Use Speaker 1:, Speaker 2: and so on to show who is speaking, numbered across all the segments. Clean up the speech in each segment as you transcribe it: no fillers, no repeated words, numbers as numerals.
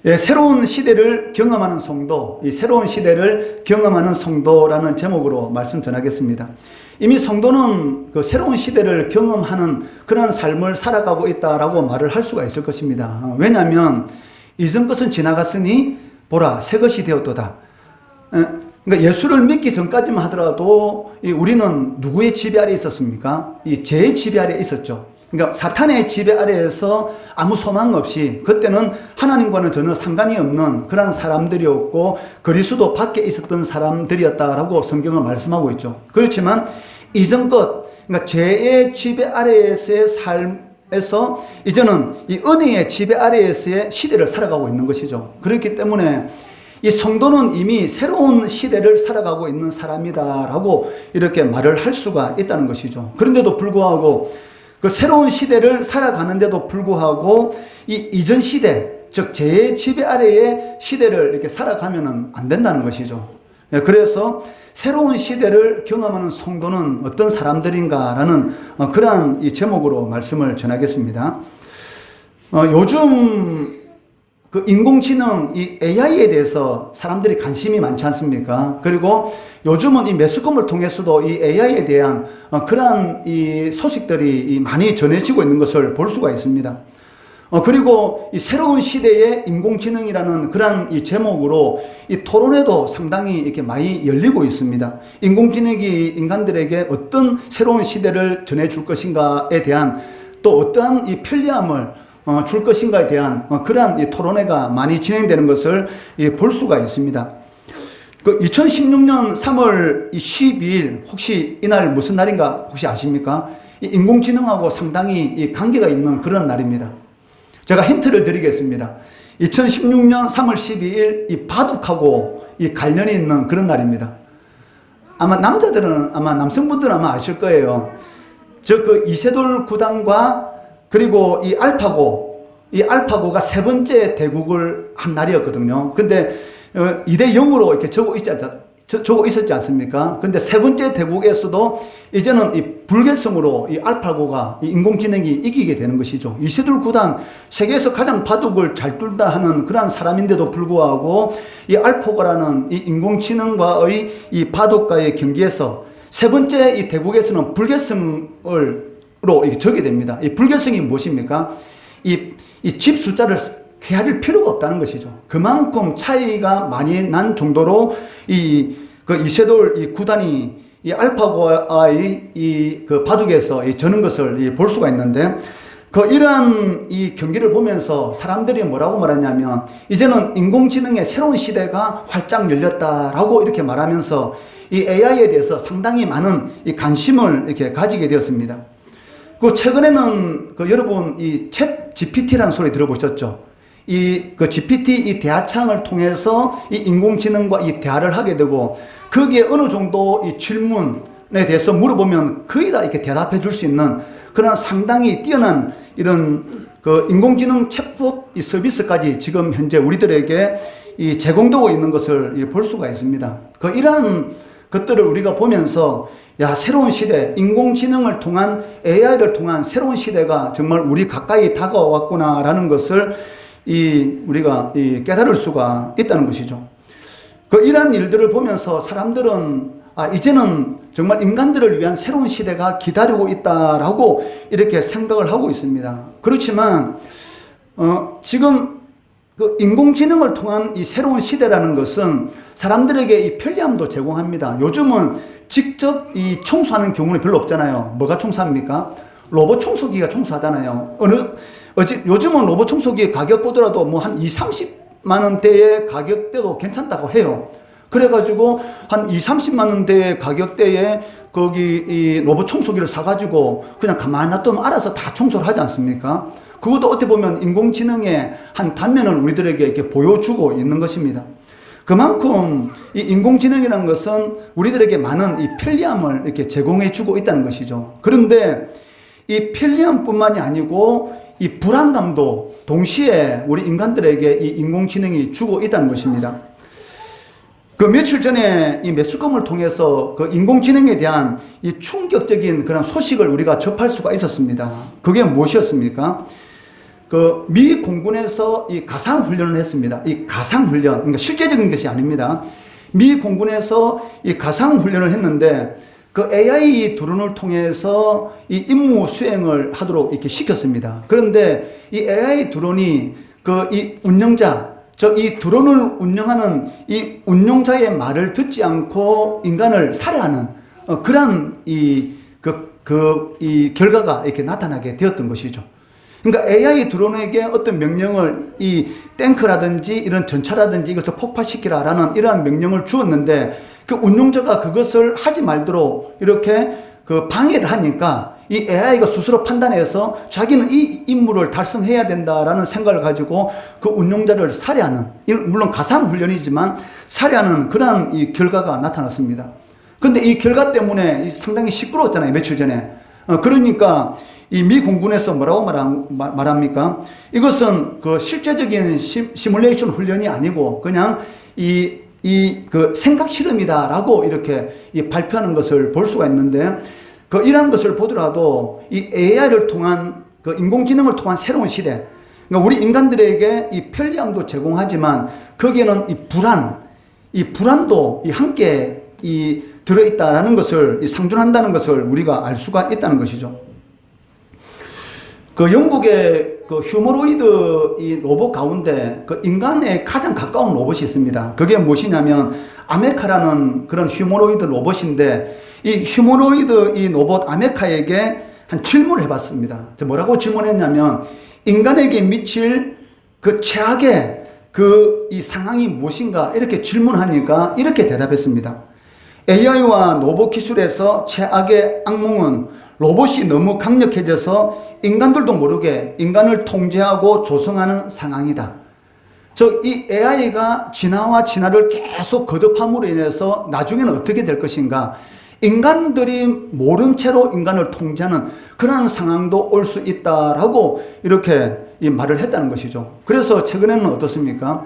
Speaker 1: 예, 새로운 시대를 경험하는 성도, 이 새로운 시대를 경험하는 성도라는 제목으로 말씀 전하겠습니다. 이미 성도는 그 새로운 시대를 경험하는 그런 삶을 살아가고 있다라고 말을 할 수가 있을 것입니다. 왜냐하면 이전 것은 지나갔으니 보라 새 것이 되었도다. 그러니까 예수를 믿기 전까지만 하더라도 우리는 누구의 지배 아래 있었습니까? 이 죄의 지배 아래 있었죠. 그러니까 사탄의 지배 아래에서 아무 소망 없이 그때는 하나님과는 전혀 상관이 없는 그런 사람들이었고 그리스도 밖에 있었던 사람들이었다라고 성경은 말씀하고 있죠. 그렇지만 이전 것, 그러니까 죄의 지배 아래에서의 삶에서 이제는 이 은혜의 지배 아래에서의 시대를 살아가고 있는 것이죠. 그렇기 때문에 이 성도는 이미 새로운 시대를 살아가고 있는 사람이다라고 이렇게 말을 할 수가 있다는 것이죠. 그런데도 불구하고 그 새로운 시대를 살아가는데도 불구하고 이 이전 시대, 즉 죄의 지배 아래의 시대를 이렇게 살아가면은 안 된다는 것이죠. 그래서 새로운 시대를 경험하는 성도는 어떤 사람들인가라는 그러한 이 제목으로 말씀을 전하겠습니다. 요즘 그 인공지능, 이 AI에 대해서 사람들이 관심이 많지 않습니까? 그리고 요즘은 이 매스컴을 통해서도 이 AI에 대한 그러한 이 소식들이 많이 전해지고 있는 것을 볼 수가 있습니다. 그리고 이 새로운 시대의 인공지능이라는 그러한 이 제목으로 이 토론회도 상당히 이렇게 많이 열리고 있습니다. 인공지능이 인간들에게 어떤 새로운 시대를 전해줄 것인가에 대한 또 어떠한 이 편리함을 줄 것인가에 대한 그러한 이 토론회가 많이 진행되는 것을 볼 수가 있습니다. 그 2016년 3월 12일 혹시 이날 무슨 날인가 혹시 아십니까? 이 인공지능하고 상당히 이 관계가 있는 그런 날입니다. 제가 힌트를 드리겠습니다. 2016년 3월 12일 이 바둑하고 이 관련이 있는 그런 날입니다. 아마 남자들은 아마 남성분들은 아마 아실 거예요. 저 그 이세돌 구단과 그리고 이 알파고가 세 번째 대국을 한 날이었거든요. 근데 2대 0으로 이렇게 적어 있었지 않습니까? 근데 세 번째 대국에서도 이제는 이 불계성으로 이 알파고가 이 인공지능이 이기게 되는 것이죠. 이세돌 구단 세계에서 가장 바둑을 잘 둔다 하는 그러한 사람인데도 불구하고 이 알파고라는 이 인공지능과의 이 바둑과의 경기에서 세 번째 이 대국에서는 불계성을 적게 됩니다. 이 불계성이 무엇입니까? 이 집 숫자를 헤아릴 필요가 없다는 것이죠. 그만큼 차이가 많이 난 정도로 이세돌 이 구단이 이 알파고와의 그 바둑에서 저는 것을 볼 수가 있는데 이러한 이 경기를 보면서 사람들이 뭐라고 말하냐면 이제는 인공지능의 새로운 시대가 활짝 열렸다라고 이렇게 말하면서 이 AI에 대해서 상당히 많은 이 관심을 이렇게 가지게 되었습니다. 그 최근에는 여러분 이 챗 GPT라는 소리 들어보셨죠? 그 GPT 이 대화창을 통해서 이 인공지능과 이 대화를 하게 되고 거기에 어느 정도 이 질문에 대해서 물어보면 거의 다 이렇게 대답해 줄 수 있는 그런 상당히 뛰어난 이런 그 인공지능 챗봇 이 서비스까지 지금 현재 우리들에게 이 제공되고 있는 것을 볼 수가 있습니다. 이러한 것들을 우리가 보면서 새로운 시대, 인공지능을 통한 AI를 통한 새로운 시대가 정말 우리 가까이 다가왔구나라는 것을 우리가 깨달을 수가 있다는 것이죠. 이러한 일들을 보면서 사람들은 이제는 정말 인간들을 위한 새로운 시대가 기다리고 있다라고 이렇게 생각을 하고 있습니다. 그렇지만 지금 인공지능을 통한 이 새로운 시대라는 것은 사람들에게 이 편리함도 제공합니다. 요즘은 직접 이 청소하는 경우는 별로 없잖아요. 뭐가 청소합니까? 로봇 청소기가 청소하잖아요. 요즘은 로봇 청소기 가격 보더라도 뭐 한 30만 원대의 가격대도 괜찮다고 해요. 그래가지고 한 30만 원대의 가격대에 거기 이 로봇 청소기를 사가지고 그냥 가만히 놔두면 알아서 다 청소를 하지 않습니까? 그것도 어떻게 보면 인공지능의 한 단면을 우리들에게 이렇게 보여주고 있는 것입니다. 그만큼 이 인공지능이라는 것은 우리들에게 많은 이 편리함을 이렇게 제공해 주고 있다는 것이죠. 그런데 이 편리함뿐만이 아니고 이 불안감도 동시에 우리 인간들에게 이 인공지능이 주고 있다는 것입니다. 며칠 전에 이 매스컴을 통해서 인공지능에 대한 이 충격적인 그런 소식을 우리가 접할 수가 있었습니다. 그게 무엇이었습니까? 그 미 공군에서 이 가상 훈련을 했습니다. 이 가상 훈련, 그러니까 실제적인 것이 아닙니다. 미 공군에서 이 가상 훈련을 했는데 그 AI 드론을 통해서 이 임무 수행을 하도록 이렇게 시켰습니다. 그런데 이 AI 드론이 그 이 운영자, 즉 이 드론을 운영하는 이 운용자의 말을 듣지 않고 인간을 살해하는 그러한 이 결과가 이렇게 나타나게 되었던 것이죠. 그러니까 AI 드론에게 어떤 명령을 이 탱크라든지 이런 전차라든지 이것을 폭파시키라라는 이러한 명령을 주었는데 그 운용자가 그것을 하지 말도록 이렇게 그 방해를 하니까 이 AI가 스스로 판단해서 자기는 이 임무를 달성해야 된다라는 생각을 가지고 그 운용자를 살해하는, 물론 가상 훈련이지만 살해하는 그러한 이 결과가 나타났습니다. 근데 이 결과 때문에 상당히 시끄러웠잖아요, 며칠 전에. 그러니까 이 미 공군에서 뭐라고 말합니까? 이것은 그 실제적인 시뮬레이션 훈련이 아니고 그냥 그 생각 실험이다라고 이렇게 발표하는 것을 볼 수가 있는데, 이러한 것을 보더라도 이 AI를 통한 그 인공지능을 통한 새로운 시대, 그러니까 우리 인간들에게 이 편리함도 제공하지만 거기에는 이 불안도 함께 들어있다라는 것을 상존한다는 것을 우리가 알 수가 있다는 것이죠. 그 영국의 그 휴머노이드 이 로봇 가운데 그 인간에 가장 가까운 로봇이 있습니다. 그게 무엇이냐면 아메카라는 그런 휴머노이드 로봇인데, 이 휴머노이드 이 로봇 아메카에게 한 질문을 해봤습니다. 뭐라고 질문했냐면 인간에게 미칠 그 최악의 이 상황이 무엇인가 이렇게 질문하니까 이렇게 대답했습니다. AI와 로봇 기술에서 최악의 악몽은 로봇이 너무 강력해져서 인간들도 모르게 인간을 통제하고 조성하는 상황이다. 즉, 이 AI가 진화와 진화를 계속 거듭함으로 인해서 나중에는 어떻게 될 것인가? 인간들이 모른 채로 인간을 통제하는 그런 상황도 올 수 있다라고 이렇게 말을 했다는 것이죠. 그래서 최근에는 어떻습니까?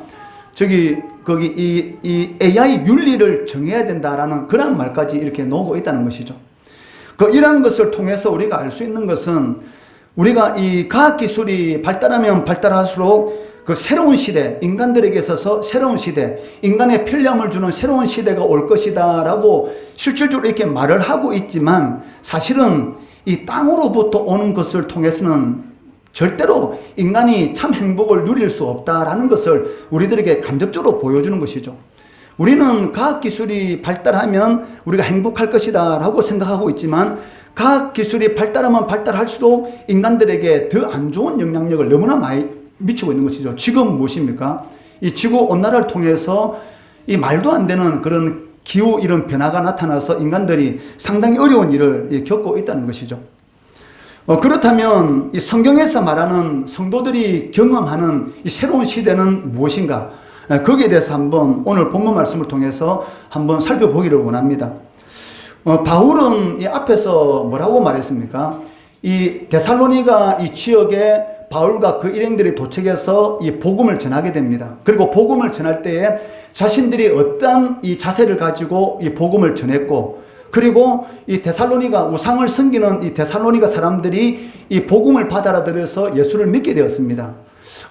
Speaker 1: 거기 이 AI 윤리를 정해야 된다라는 그런 말까지 이렇게 나오고 있다는 것이죠. 이러한 것을 통해서 우리가 알 수 있는 것은 우리가 이 과학기술이 발달하면 발달할수록 그 새로운 시대, 인간들에게 있어서 새로운 시대, 인간의 편리함을 주는 새로운 시대가 올 것이다 라고 실질적으로 이렇게 말을 하고 있지만, 사실은 이 땅으로부터 오는 것을 통해서는 절대로 인간이 참 행복을 누릴 수 없다라는 것을 우리들에게 간접적으로 보여주는 것이죠. 우리는 과학기술이 발달하면 우리가 행복할 것이다 라고 생각하고 있지만, 과학기술이 발달하면 발달할수록 인간들에게 더 안 좋은 영향력을 너무나 많이 미치고 있는 것이죠. 지금 무엇입니까? 이 지구온난화를 통해서 이 말도 안 되는 그런 기후 이런 변화가 나타나서 인간들이 상당히 어려운 일을 겪고 있다는 것이죠. 그렇다면 이 성경에서 말하는 성도들이 경험하는 이 새로운 시대는 무엇인가? 거기에 대해서 한번 오늘 본문 말씀을 통해서 한번 살펴보기를 원합니다. 바울은 이 앞에서 뭐라고 말했습니까? 이 데살로니가 이 지역에 바울과 그 일행들이 도착해서 이 복음을 전하게 됩니다. 그리고 복음을 전할 때에 자신들이 어떠한 이 자세를 가지고 이 복음을 전했고, 그리고 이 데살로니가 우상을 섬기는 이 데살로니가 사람들이 이 복음을 받아들여서 예수를 믿게 되었습니다.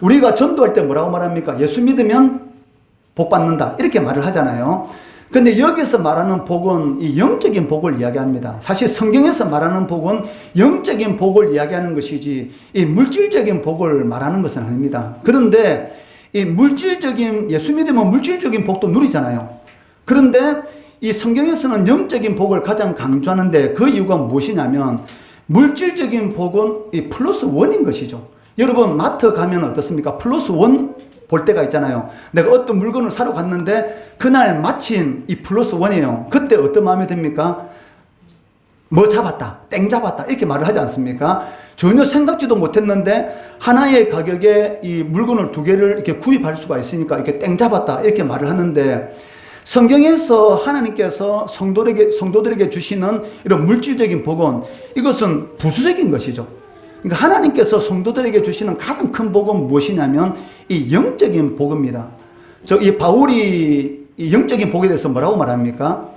Speaker 1: 우리가 전도할 때 뭐라고 말합니까? 예수 믿으면 복 받는다 이렇게 말을 하잖아요. 근데 여기서 말하는 복은 이 영적인 복을 이야기합니다. 사실 성경에서 말하는 복은 영적인 복을 이야기하는 것이지 이 물질적인 복을 말하는 것은 아닙니다. 그런데 이 예수 믿으면 물질적인 복도 누리잖아요. 그런데 이 성경에서는 영적인 복을 가장 강조하는데 그 이유가 무엇이냐면, 물질적인 복은 이 플러스 원인 것이죠. 여러분 마트 가면 어떻습니까? 플러스 원 볼 때가 있잖아요. 내가 어떤 물건을 사러 갔는데 그날 마침 이 플러스 원이에요. 그때 어떤 마음이 듭니까? 뭐 잡았다, 땡 잡았다 이렇게 말을 하지 않습니까? 전혀 생각지도 못했는데 하나의 가격에 이 물건을 두 개를 이렇게 구입할 수가 있으니까 이렇게 땡 잡았다 이렇게 말을 하는데, 성경에서 하나님께서 성도들에게 주시는 이런 물질적인 복은 이것은 부수적인 것이죠. 그러니까 하나님께서 성도들에게 주시는 가장 큰 복은 무엇이냐면 이 영적인 복입니다. 이 바울이 이 영적인 복에 대해서 뭐라고 말합니까?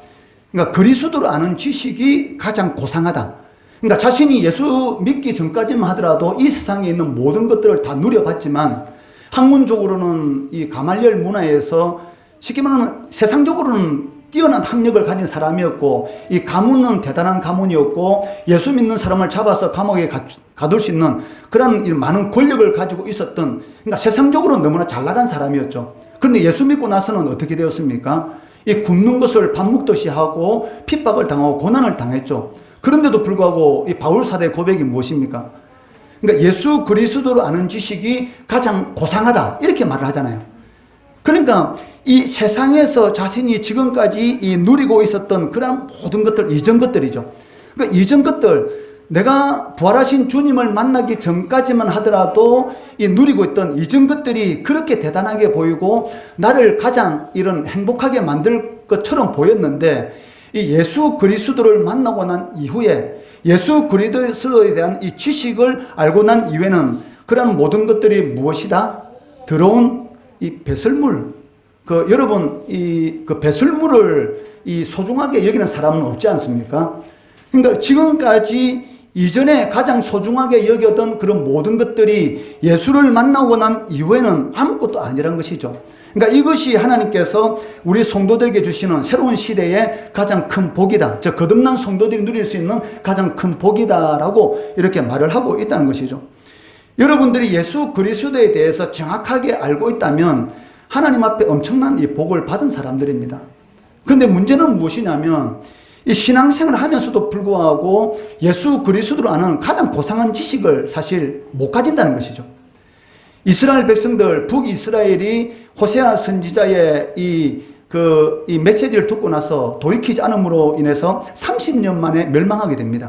Speaker 1: 그러니까 그리스도를 아는 지식이 가장 고상하다. 그러니까 자신이 예수 믿기 전까지만 하더라도 이 세상에 있는 모든 것들을 다 누려봤지만 학문적으로는 이 가말리엘 문화에서 쉽게 말하면 세상적으로는 뛰어난 학력을 가진 사람이었고 이 가문은 대단한 가문이었고 예수 믿는 사람을 잡아서 감옥에 가둘 수 있는 그런 많은 권력을 가지고 있었던, 그러니까 세상적으로는 너무나 잘 나간 사람이었죠. 그런데 예수 믿고 나서는 어떻게 되었습니까? 이 굶는 것을 밥 먹듯이 하고 핍박을 당하고 고난을 당했죠. 그런데도 불구하고 이 바울 사도의 고백이 무엇입니까? 그러니까 예수 그리스도를 아는 지식이 가장 고상하다 이렇게 말을 하잖아요. 그러니까 이 세상에서 자신이 지금까지 이 누리고 있었던 그런 모든 것들, 이전 것들이죠. 그러니까 이전 것들, 내가 부활하신 주님을 만나기 전까지만 하더라도 이 누리고 있던 이전 것들이 그렇게 대단하게 보이고 나를 가장 이런 행복하게 만들 것처럼 보였는데, 이 예수 그리스도를 만나고 난 이후에 예수 그리스도에 대한 이 지식을 알고 난 이후에는 그런 모든 것들이 무엇이다? 더러운 이 배설물. 여러분, 그 배설물을 이 소중하게 여기는 사람은 없지 않습니까? 그러니까 지금까지 이전에 가장 소중하게 여겼던 그런 모든 것들이 예수를 만나고 난 이후에는 아무것도 아니란 것이죠. 그러니까 이것이 하나님께서 우리 성도들에게 주시는 새로운 시대의 가장 큰 복이다. 즉 거듭난 성도들이 누릴 수 있는 가장 큰 복이다라고 이렇게 말을 하고 있다는 것이죠. 여러분들이 예수 그리스도에 대해서 정확하게 알고 있다면 하나님 앞에 엄청난 이 복을 받은 사람들입니다. 그런데 문제는 무엇이냐면 이 신앙생활을 하면서도 불구하고 예수 그리스도를 아는 가장 고상한 지식을 사실 못 가진다는 것이죠. 이스라엘 백성들, 북이스라엘이 호세아 선지자의 이 메시지를 듣고 나서 돌이키지 않음으로 인해서 30년 만에 멸망하게 됩니다.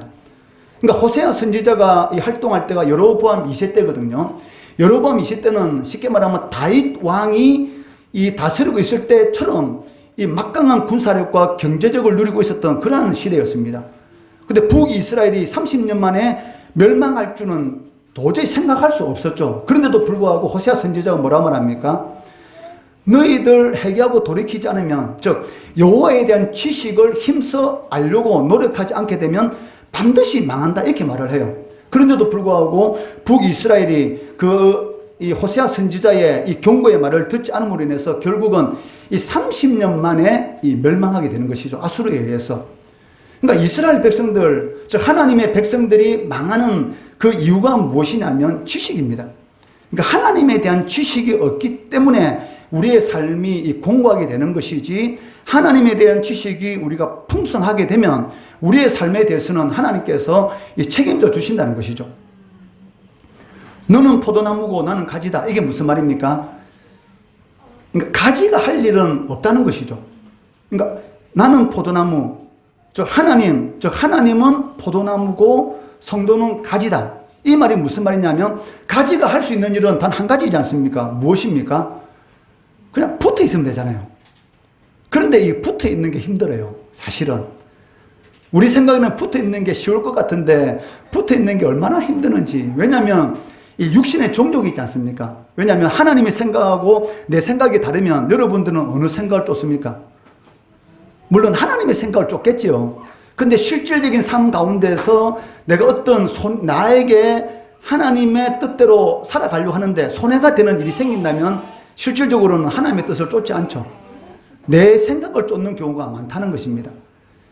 Speaker 1: 그러니까 호세아 선지자가 이 활동할 때가 여로보암 2세 때거든요. 여로보암 2세 때는 쉽게 말하면 다윗 왕이 이 다스리고 있을 때처럼 이 막강한 군사력과 경제력을 누리고 있었던 그러한 시대였습니다. 근데 북이스라엘이 30년 만에 멸망할 줄은 도저히 생각할 수 없었죠. 그런데도 불구하고 호세아 선지자가 뭐라 말합니까? 너희들 회개하고 돌이키지 않으면, 즉 여호와에 대한 지식을 힘써 알려고 노력하지 않게 되면 반드시 망한다 이렇게 말을 해요. 그런데도 불구하고 북이스라엘이 이 호세아 선지자의 이 경고의 말을 듣지 않음으로 인해서 결국은 이 30년 만에 이 멸망하게 되는 것이죠. 아수르에 의해서. 그러니까 이스라엘 백성들, 즉 하나님의 백성들이 망하는 그 이유가 무엇이냐면 지식입니다. 그러니까 하나님에 대한 지식이 없기 때문에 우리의 삶이 공고하게 되는 것이지, 하나님에 대한 지식이 우리가 풍성하게 되면 우리의 삶에 대해서는 하나님께서 책임져 주신다는 것이죠. 너는 포도나무고 나는 가지다. 이게 무슨 말입니까? 그러니까 가지가 할 일은 없다는 것이죠. 그러니까 나는 포도나무, 즉 하나님은 포도나무고 성도는 가지다. 이 말이 무슨 말이냐면 가지가 할 수 있는 일은 단 한 가지이지 않습니까? 무엇입니까? 그냥 붙어 있으면 되잖아요. 그런데 이 붙어 있는 게 힘들어요. 사실은. 우리 생각에는 붙어 있는 게 쉬울 것 같은데 붙어 있는 게 얼마나 힘드는지. 왜냐하면 이 육신의 종족이 있지 않습니까? 왜냐하면 하나님의 생각하고 내 생각이 다르면 여러분들은 어느 생각을 쫓습니까? 물론 하나님의 생각을 쫓겠지요. 근데 실질적인 삶 가운데서 내가 어떤 나에게 하나님의 뜻대로 살아가려고 하는데 손해가 되는 일이 생긴다면 실질적으로는 하나님의 뜻을 쫓지 않죠. 내 생각을 쫓는 경우가 많다는 것입니다.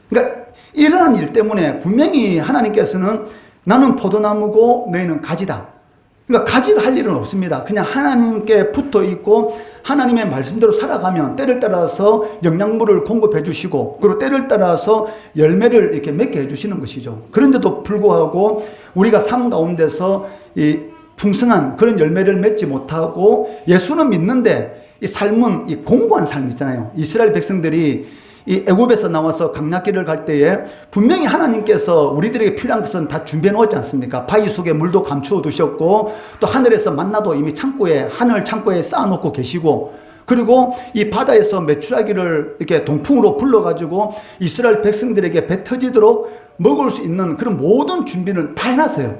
Speaker 1: 그러니까 이러한 일 때문에 분명히 하나님께서는 나는 포도나무고 너희는 가지다. 그러니까 가지가 할 일은 없습니다. 그냥 하나님께 붙어 있고 하나님의 말씀대로 살아가면 때를 따라서 영양분을 공급해 주시고 그리고 때를 따라서 열매를 이렇게 맺게 해 주시는 것이죠. 그런데도 불구하고 우리가 삶 가운데서 이 풍성한 그런 열매를 맺지 못하고 예수는 믿는데 이 삶은 이 공고한 삶이 있잖아요. 이스라엘 백성들이 이 애굽에서 나와서 강약길을 갈 때에 분명히 하나님께서 우리들에게 필요한 것은 다 준비해 놓았지 않습니까? 바위 속에 물도 감추어 두셨고 또 하늘에서 만나도 이미 하늘 창고에 쌓아놓고 계시고, 그리고 이 바다에서 메추라기를 이렇게 동풍으로 불러가지고 이스라엘 백성들에게 배 터지도록 먹을 수 있는 그런 모든 준비는 다 해놨어요.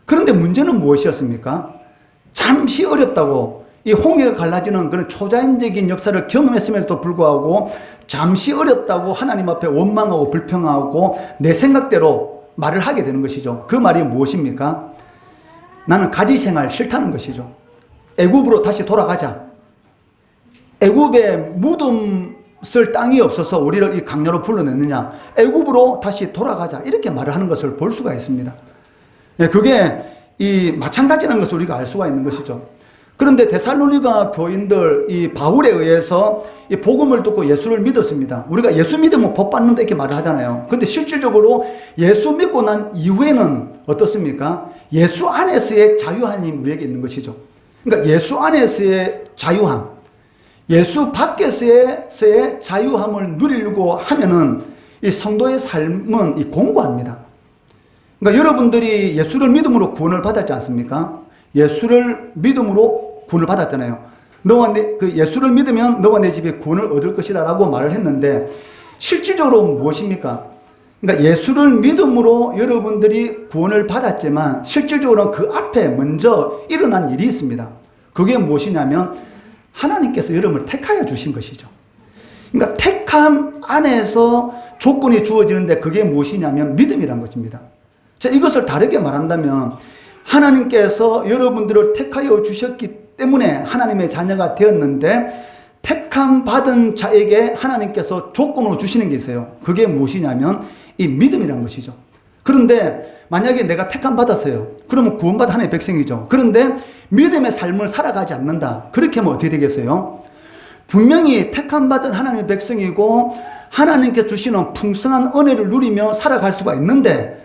Speaker 1: 그런데 문제는 무엇이었습니까? 잠시 어렵다고 이 홍해가 갈라지는 그런 초자연적인 역사를 경험했음에도 불구하고 잠시 어렵다고 하나님 앞에 원망하고 불평하고 내 생각대로 말을 하게 되는 것이죠. 그 말이 무엇입니까? 나는 가지 생활 싫다는 것이죠. 애굽으로 다시 돌아가자. 애굽에 무덤 쓸 땅이 없어서 우리를 이 강야로 불러냈느냐. 애굽으로 다시 돌아가자. 이렇게 말을 하는 것을 볼 수가 있습니다. 그게 이 마찬가지라는 것을 우리가 알 수가 있는 것이죠. 그런데 데살로니가 교인들 이 바울에 의해서 이 복음을 듣고 예수를 믿었습니다. 우리가 예수 믿으면 복 받는다 이렇게 말을 하잖아요. 근데 실질적으로 예수 믿고 난 이후에는 어떻습니까? 예수 안에서의 자유함이 우리에게 있는 것이죠. 그러니까 예수 안에서의 자유함, 예수 밖에서의 자유함을 누리려고 하면은 이 성도의 삶은 이 공고합니다. 그러니까 여러분들이 예수를 믿음으로 구원을 받았지 않습니까? 예수를 믿음으로 구원을 받았잖아요. 예수를 믿으면 너와 내 집에 구원을 얻을 것이다 라고 말을 했는데 실질적으로 무엇입니까? 그러니까 예수를 믿음으로 여러분들이 구원을 받았지만 실질적으로 그 앞에 먼저 일어난 일이 있습니다. 그게 무엇이냐면 하나님께서 여러분을 택하여 주신 것이죠. 그러니까 택함 안에서 조건이 주어지는데 그게 무엇이냐면 믿음이란 것입니다. 자, 이것을 다르게 말한다면 하나님께서 여러분들을 택하여 주셨기 때문에 하나님의 자녀가 되었는데 택함 받은 자에게 하나님께서 조건으로 주시는 게 있어요. 그게 무엇이냐면 이 믿음이란 것이죠. 그런데 만약에 내가 택함 받았어요. 그러면 구원받은 하나님의 백성이죠. 그런데 믿음의 삶을 살아가지 않는다. 그렇게 하면 어떻게 되겠어요? 분명히 택함 받은 하나님의 백성이고 하나님께 주시는 풍성한 은혜를 누리며 살아갈 수가 있는데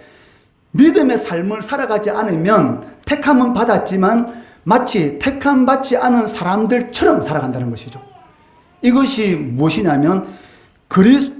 Speaker 1: 믿음의 삶을 살아가지 않으면 택함은 받았지만 마치 택함 받지 않은 사람들처럼 살아간다는 것이죠. 이것이 무엇이냐면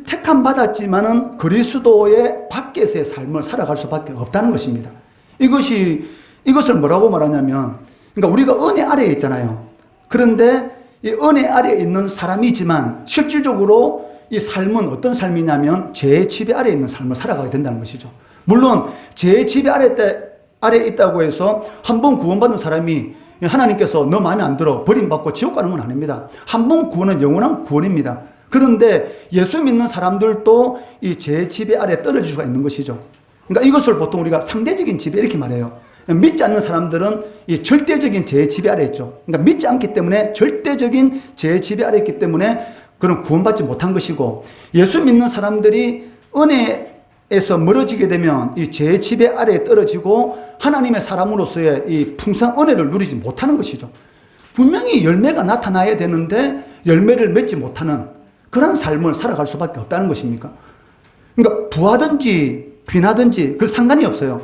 Speaker 1: 택함 받았지만은 그리스도의 밖에서의 삶을 살아갈 수밖에 없다는 것입니다. 이것을 뭐라고 말하냐면, 그러니까 우리가 은혜 아래에 있잖아요. 그런데 이 은혜 아래에 있는 사람이지만 실질적으로 이 삶은 어떤 삶이냐면 죄의 지배 아래에 있는 삶을 살아가게 된다는 것이죠. 물론 죄의 지배 아래에 있다고 해서 한 번 구원받은 사람이 하나님께서 너 마음에 안 들어 버림받고 지옥 가는 건 아닙니다. 한 번 구원은 영원한 구원입니다. 그런데 예수 믿는 사람들도 이 죄의 지배 아래에 떨어질 수가 있는 것이죠. 그러니까 이것을 보통 우리가 상대적인 지배 이렇게 말해요. 믿지 않는 사람들은 이 절대적인 죄의 지배 아래에 있죠. 그러니까 믿지 않기 때문에 절대적인 죄의 지배 아래에 있기 때문에 그런 구원받지 못한 것이고, 예수 믿는 사람들이 은혜에서 멀어지게 되면 이 죄의 지배 아래에 떨어지고 하나님의 사람으로서의 이 풍성한 은혜를 누리지 못하는 것이죠. 분명히 열매가 나타나야 되는데 열매를 맺지 못하는 그런 삶을 살아갈 수밖에 없다는 것입니까? 그러니까 부하든지 빈하든지 그 상관이 없어요.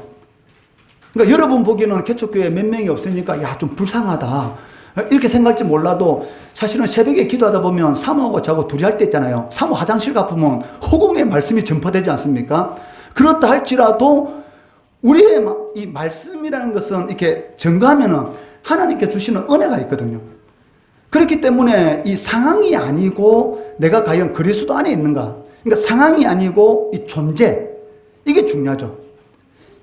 Speaker 1: 그러니까 여러분 보기에는 개척교회 몇 명이 없으니까 야, 좀 불쌍하다 이렇게 생각할지 몰라도 사실은 새벽에 기도하다 보면 사모하고 저하고 둘이 할 때 있잖아요. 사모 화장실 가보면 허공의 말씀이 전파되지 않습니까? 그렇다 할지라도 우리의 이 말씀이라는 것은 이렇게 증거하면은 하나님께 주시는 은혜가 있거든요. 그렇기 때문에 이 상황이 아니고 내가 과연 그리스도 안에 있는가. 그러니까 상황이 아니고 이 존재. 이게 중요하죠.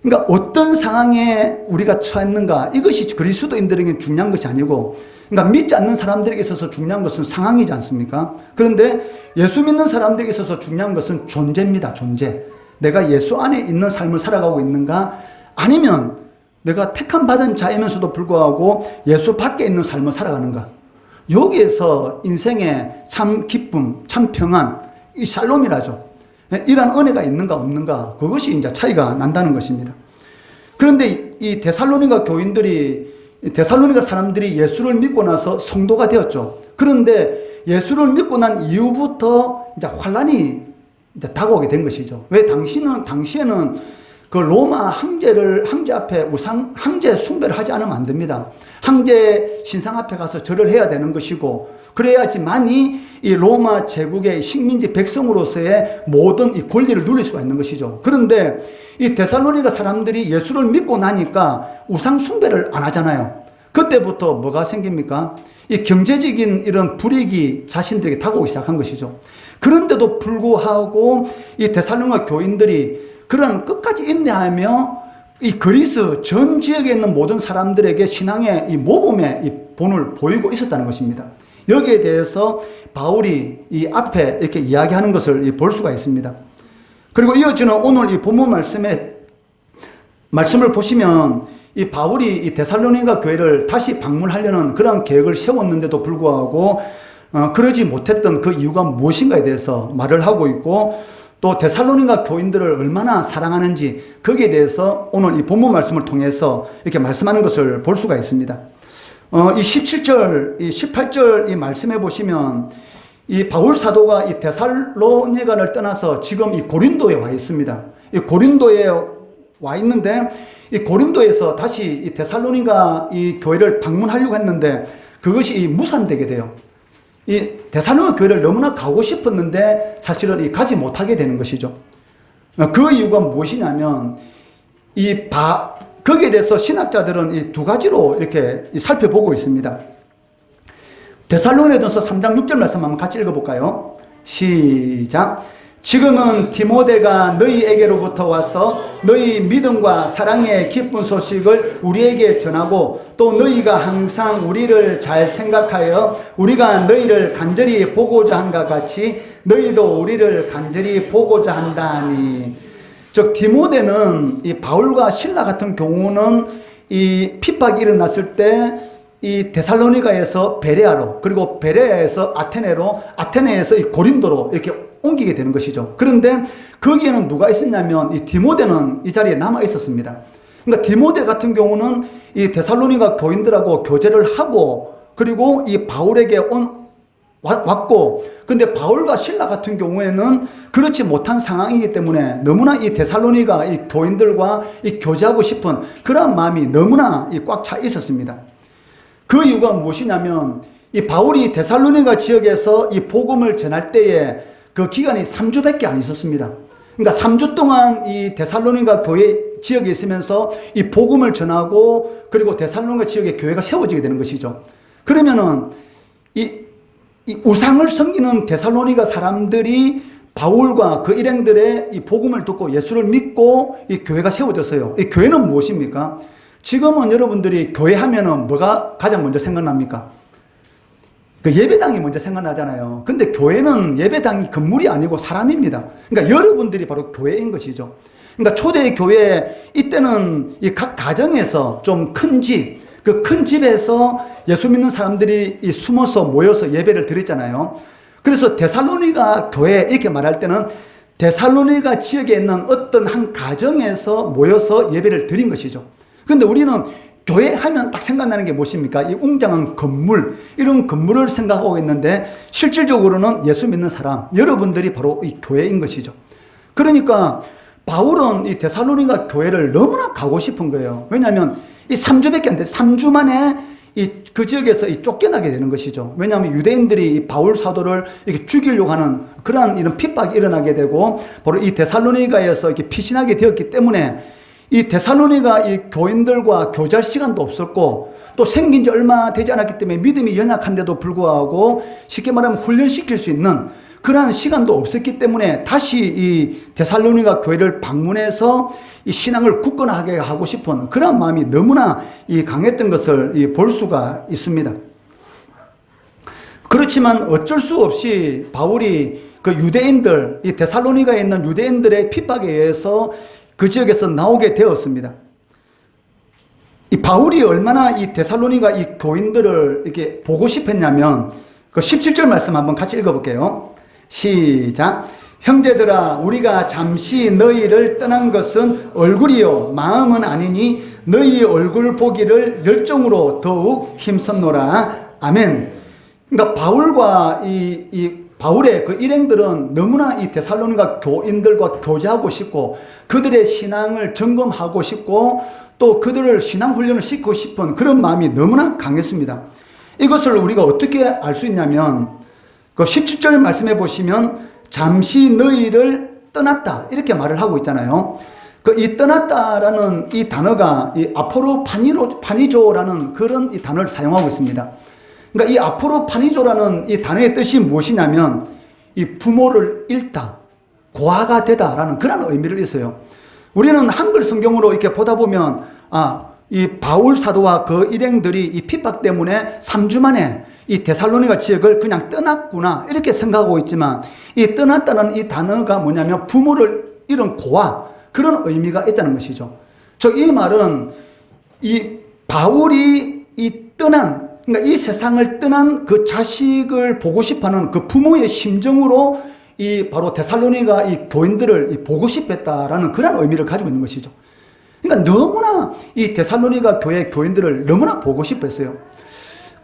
Speaker 1: 그러니까 어떤 상황에 우리가 처했는가. 이것이 그리스도인들에게 중요한 것이 아니고, 그러니까 믿지 않는 사람들에게 있어서 중요한 것은 상황이지 않습니까? 그런데 예수 믿는 사람들에게 있어서 중요한 것은 존재입니다. 존재. 내가 예수 안에 있는 삶을 살아가고 있는가? 아니면 내가 택함 받은 자이면서도 불구하고 예수 밖에 있는 삶을 살아가는가? 여기에서 인생의 참 기쁨, 참 평안, 이 샬롬이라죠. 이런 은혜가 있는가 없는가, 그것이 이제 차이가 난다는 것입니다. 그런데 이 데살로니가 데살로니가 사람들이 예수를 믿고 나서 성도가 되었죠. 그런데 예수를 믿고 난 이후부터 이제 환란이 이제 다가오게 된 것이죠. 왜? 당시에는 그 로마 황제 앞에 황제 숭배를 하지 않으면 안 됩니다. 황제 신상 앞에 가서 절을 해야 되는 것이고, 그래야지만이 이 로마 제국의 식민지 백성으로서의 모든 이 권리를 누릴 수가 있는 것이죠. 그런데 이 데살로니가 사람들이 예수를 믿고 나니까 우상 숭배를 안 하잖아요. 그때부터 뭐가 생깁니까? 이 경제적인 이런 불이익이 자신들에게 다가오기 시작한 것이죠. 그런데도 불구하고 이 데살로니가 교인들이 그런 끝까지 인내하며 이 그리스 전 지역에 있는 모든 사람들에게 신앙의 이 모범의 이 본을 보이고 있었다는 것입니다. 여기에 대해서 바울이 이 앞에 이렇게 이야기하는 것을 볼 수가 있습니다. 그리고 이어지는 오늘 이 본문 말씀에 말씀을 보시면 이 바울이 이 데살로니가 교회를 다시 방문하려는 그런 계획을 세웠는데도 불구하고 그러지 못했던 그 이유가 무엇인가에 대해서 말을 하고 있고, 또 데살로니가 교인들을 얼마나 사랑하는지 거기에 대해서 오늘 이 본문 말씀을 통해서 이렇게 말씀하는 것을 볼 수가 있습니다. 이 17절, 이 18절 이 말씀해 보시면 이 바울 사도가 이 데살로니가를 떠나서 지금 이 고린도에 와 있습니다. 이 고린도에 와 있는데 이 고린도에서 다시 이 데살로니가 이 교회를 방문하려고 했는데 그것이 이 무산되게 돼요. 이 데살로니가 교회를 너무나 가고 싶었는데 사실은 이 가지 못하게 되는 것이죠. 그 이유가 무엇이냐면 거기에 대해서 신학자들은 이 두 가지로 이렇게 살펴보고 있습니다. 데살로니가전서 3장 6절 말씀 한번 같이 읽어볼까요? 시작. 지금은 디모데가 너희에게로부터 와서 너희 믿음과 사랑의 기쁜 소식을 우리에게 전하고 또 너희가 항상 우리를 잘 생각하여 우리가 너희를 간절히 보고자 한것 같이 너희도 우리를 간절히 보고자 한다니. 즉 디모데는 이 바울과 실라 같은 경우는 이 핍박이 일어났을 때 이 데살로니가에서 베레아로, 그리고 베레아에서 아테네로, 아테네에서 이 고린도로 이렇게 옮기게 되는 것이죠. 그런데 거기에는 누가 있었냐면 이 디모데는 이 자리에 남아 있었습니다. 그러니까 디모데 같은 경우는 이 데살로니가 교인들하고 교제를 하고 그리고 이 바울에게 왔고, 근데 바울과 실라 같은 경우에는 그렇지 못한 상황이기 때문에 너무나 이 데살로니가 이 교인들과 이 교제하고 싶은 그런 마음이 너무나 꽉 차 있었습니다. 그 이유가 무엇이냐면 이 바울이 데살로니가 지역에서 이 복음을 전할 때에 그 기간이 3주밖에 안 있었습니다. 그러니까 3주 동안 이 데살로니가 교회 지역에 있으면서 이 복음을 전하고 그리고 데살로니가 지역에 교회가 세워지게 되는 것이죠. 그러면은 이 우상을 섬기는 데살로니가 사람들이 바울과 그 일행들의 이 복음을 듣고 예수를 믿고 이 교회가 세워졌어요. 이 교회는 무엇입니까? 지금은 여러분들이 교회 하면은 뭐가 가장 먼저 생각납니까? 그 예배당이 먼저 생각나잖아요. 근데 교회는 예배당이 건물이 아니고 사람입니다. 그러니까 여러분들이 바로 교회인 것이죠. 그러니까 초대 교회 이때는 이 각 가정에서 좀 큰 집, 그 큰 집에서 예수 믿는 사람들이 이 숨어서 모여서 예배를 드렸잖아요. 그래서 데살로니가 교회 이렇게 말할 때는 데살로니가 지역에 있는 어떤 한 가정에서 모여서 예배를 드린 것이죠. 그런데 우리는 교회 하면 딱 생각나는 게 무엇입니까? 이 웅장한 건물, 이런 건물을 생각하고 있는데 실질적으로는 예수 믿는 사람, 여러분들이 바로 이 교회인 것이죠. 그러니까 바울은 이 데살로니가 교회를 너무나 가고 싶은 거예요. 왜냐하면 이 3주밖에 안 돼. 3주 만에 그 지역에서 쫓겨나게 되는 것이죠. 왜냐하면 유대인들이 이 바울 사도를 이렇게 죽이려고 하는 그러한 이런 핍박이 일어나게 되고 바로 이 데살로니가에서 이렇게 피신하게 되었기 때문에 이 데살로니가 이 교인들과 교제할 시간도 없었고 또 생긴 지 얼마 되지 않았기 때문에 믿음이 연약한데도 불구하고 쉽게 말하면 훈련시킬 수 있는 그러한 시간도 없었기 때문에 다시 이 데살로니가 교회를 방문해서 이 신앙을 굳건하게 하고 싶은 그런 마음이 너무나 강했던 것을 볼 수가 있습니다. 그렇지만 어쩔 수 없이 바울이 그 유대인들, 이 데살로니가에 있는 유대인들의 핍박에 의해서 그 지역에서 나오게 되었습니다. 이 바울이 얼마나 이 데살로니가 이 교인들을 이렇게 보고 싶었냐면 그 17절 말씀 한번 같이 읽어볼게요. 시작. 형제들아 우리가 잠시 너희를 떠난 것은 얼굴이요 마음은 아니니 너희 얼굴 보기를 열정으로 더욱 힘썼노라. 아멘. 그러니까 바울과 바울의 그 일행들은 너무나 이 데살로니가 교인들과 교제하고 싶고 그들의 신앙을 점검하고 싶고 또 그들을 신앙 훈련을 시키고 싶은 그런 마음이 너무나 강했습니다. 이것을 우리가 어떻게 알 수 있냐면 그 17절 말씀해 보시면 잠시 너희를 떠났다 이렇게 말을 하고 있잖아요. 그 이 떠났다라는 이 단어가 이 아포로 파니조라는 그런 이 단어를 사용하고 있습니다. 그러니까 이 아포로 파니조라는 이 단어의 뜻이 무엇이냐면 이 부모를 잃다, 고아가 되다라는 그런 의미를 있어요. 우리는 한글 성경으로 이렇게 보다 보면 이 바울 사도와 그 일행들이 이 핍박 때문에 3주 만에 이 데살로니가 지역을 그냥 떠났구나 이렇게 생각하고 있지만 이 떠났다는 이 단어가 뭐냐면 부모를 잃은 고아 그런 의미가 있다는 것이죠. 이 말은 이 바울이 그러니까 이 세상을 떠난 그 자식을 보고 싶어하는 그 부모의 심정으로 이 바로 데살로니가 이 교인들을 보고 싶었다라는 그런 의미를 가지고 있는 것이죠. 그러니까 너무나 이 데살로니가 교회 교인들을 너무나 보고 싶었어요.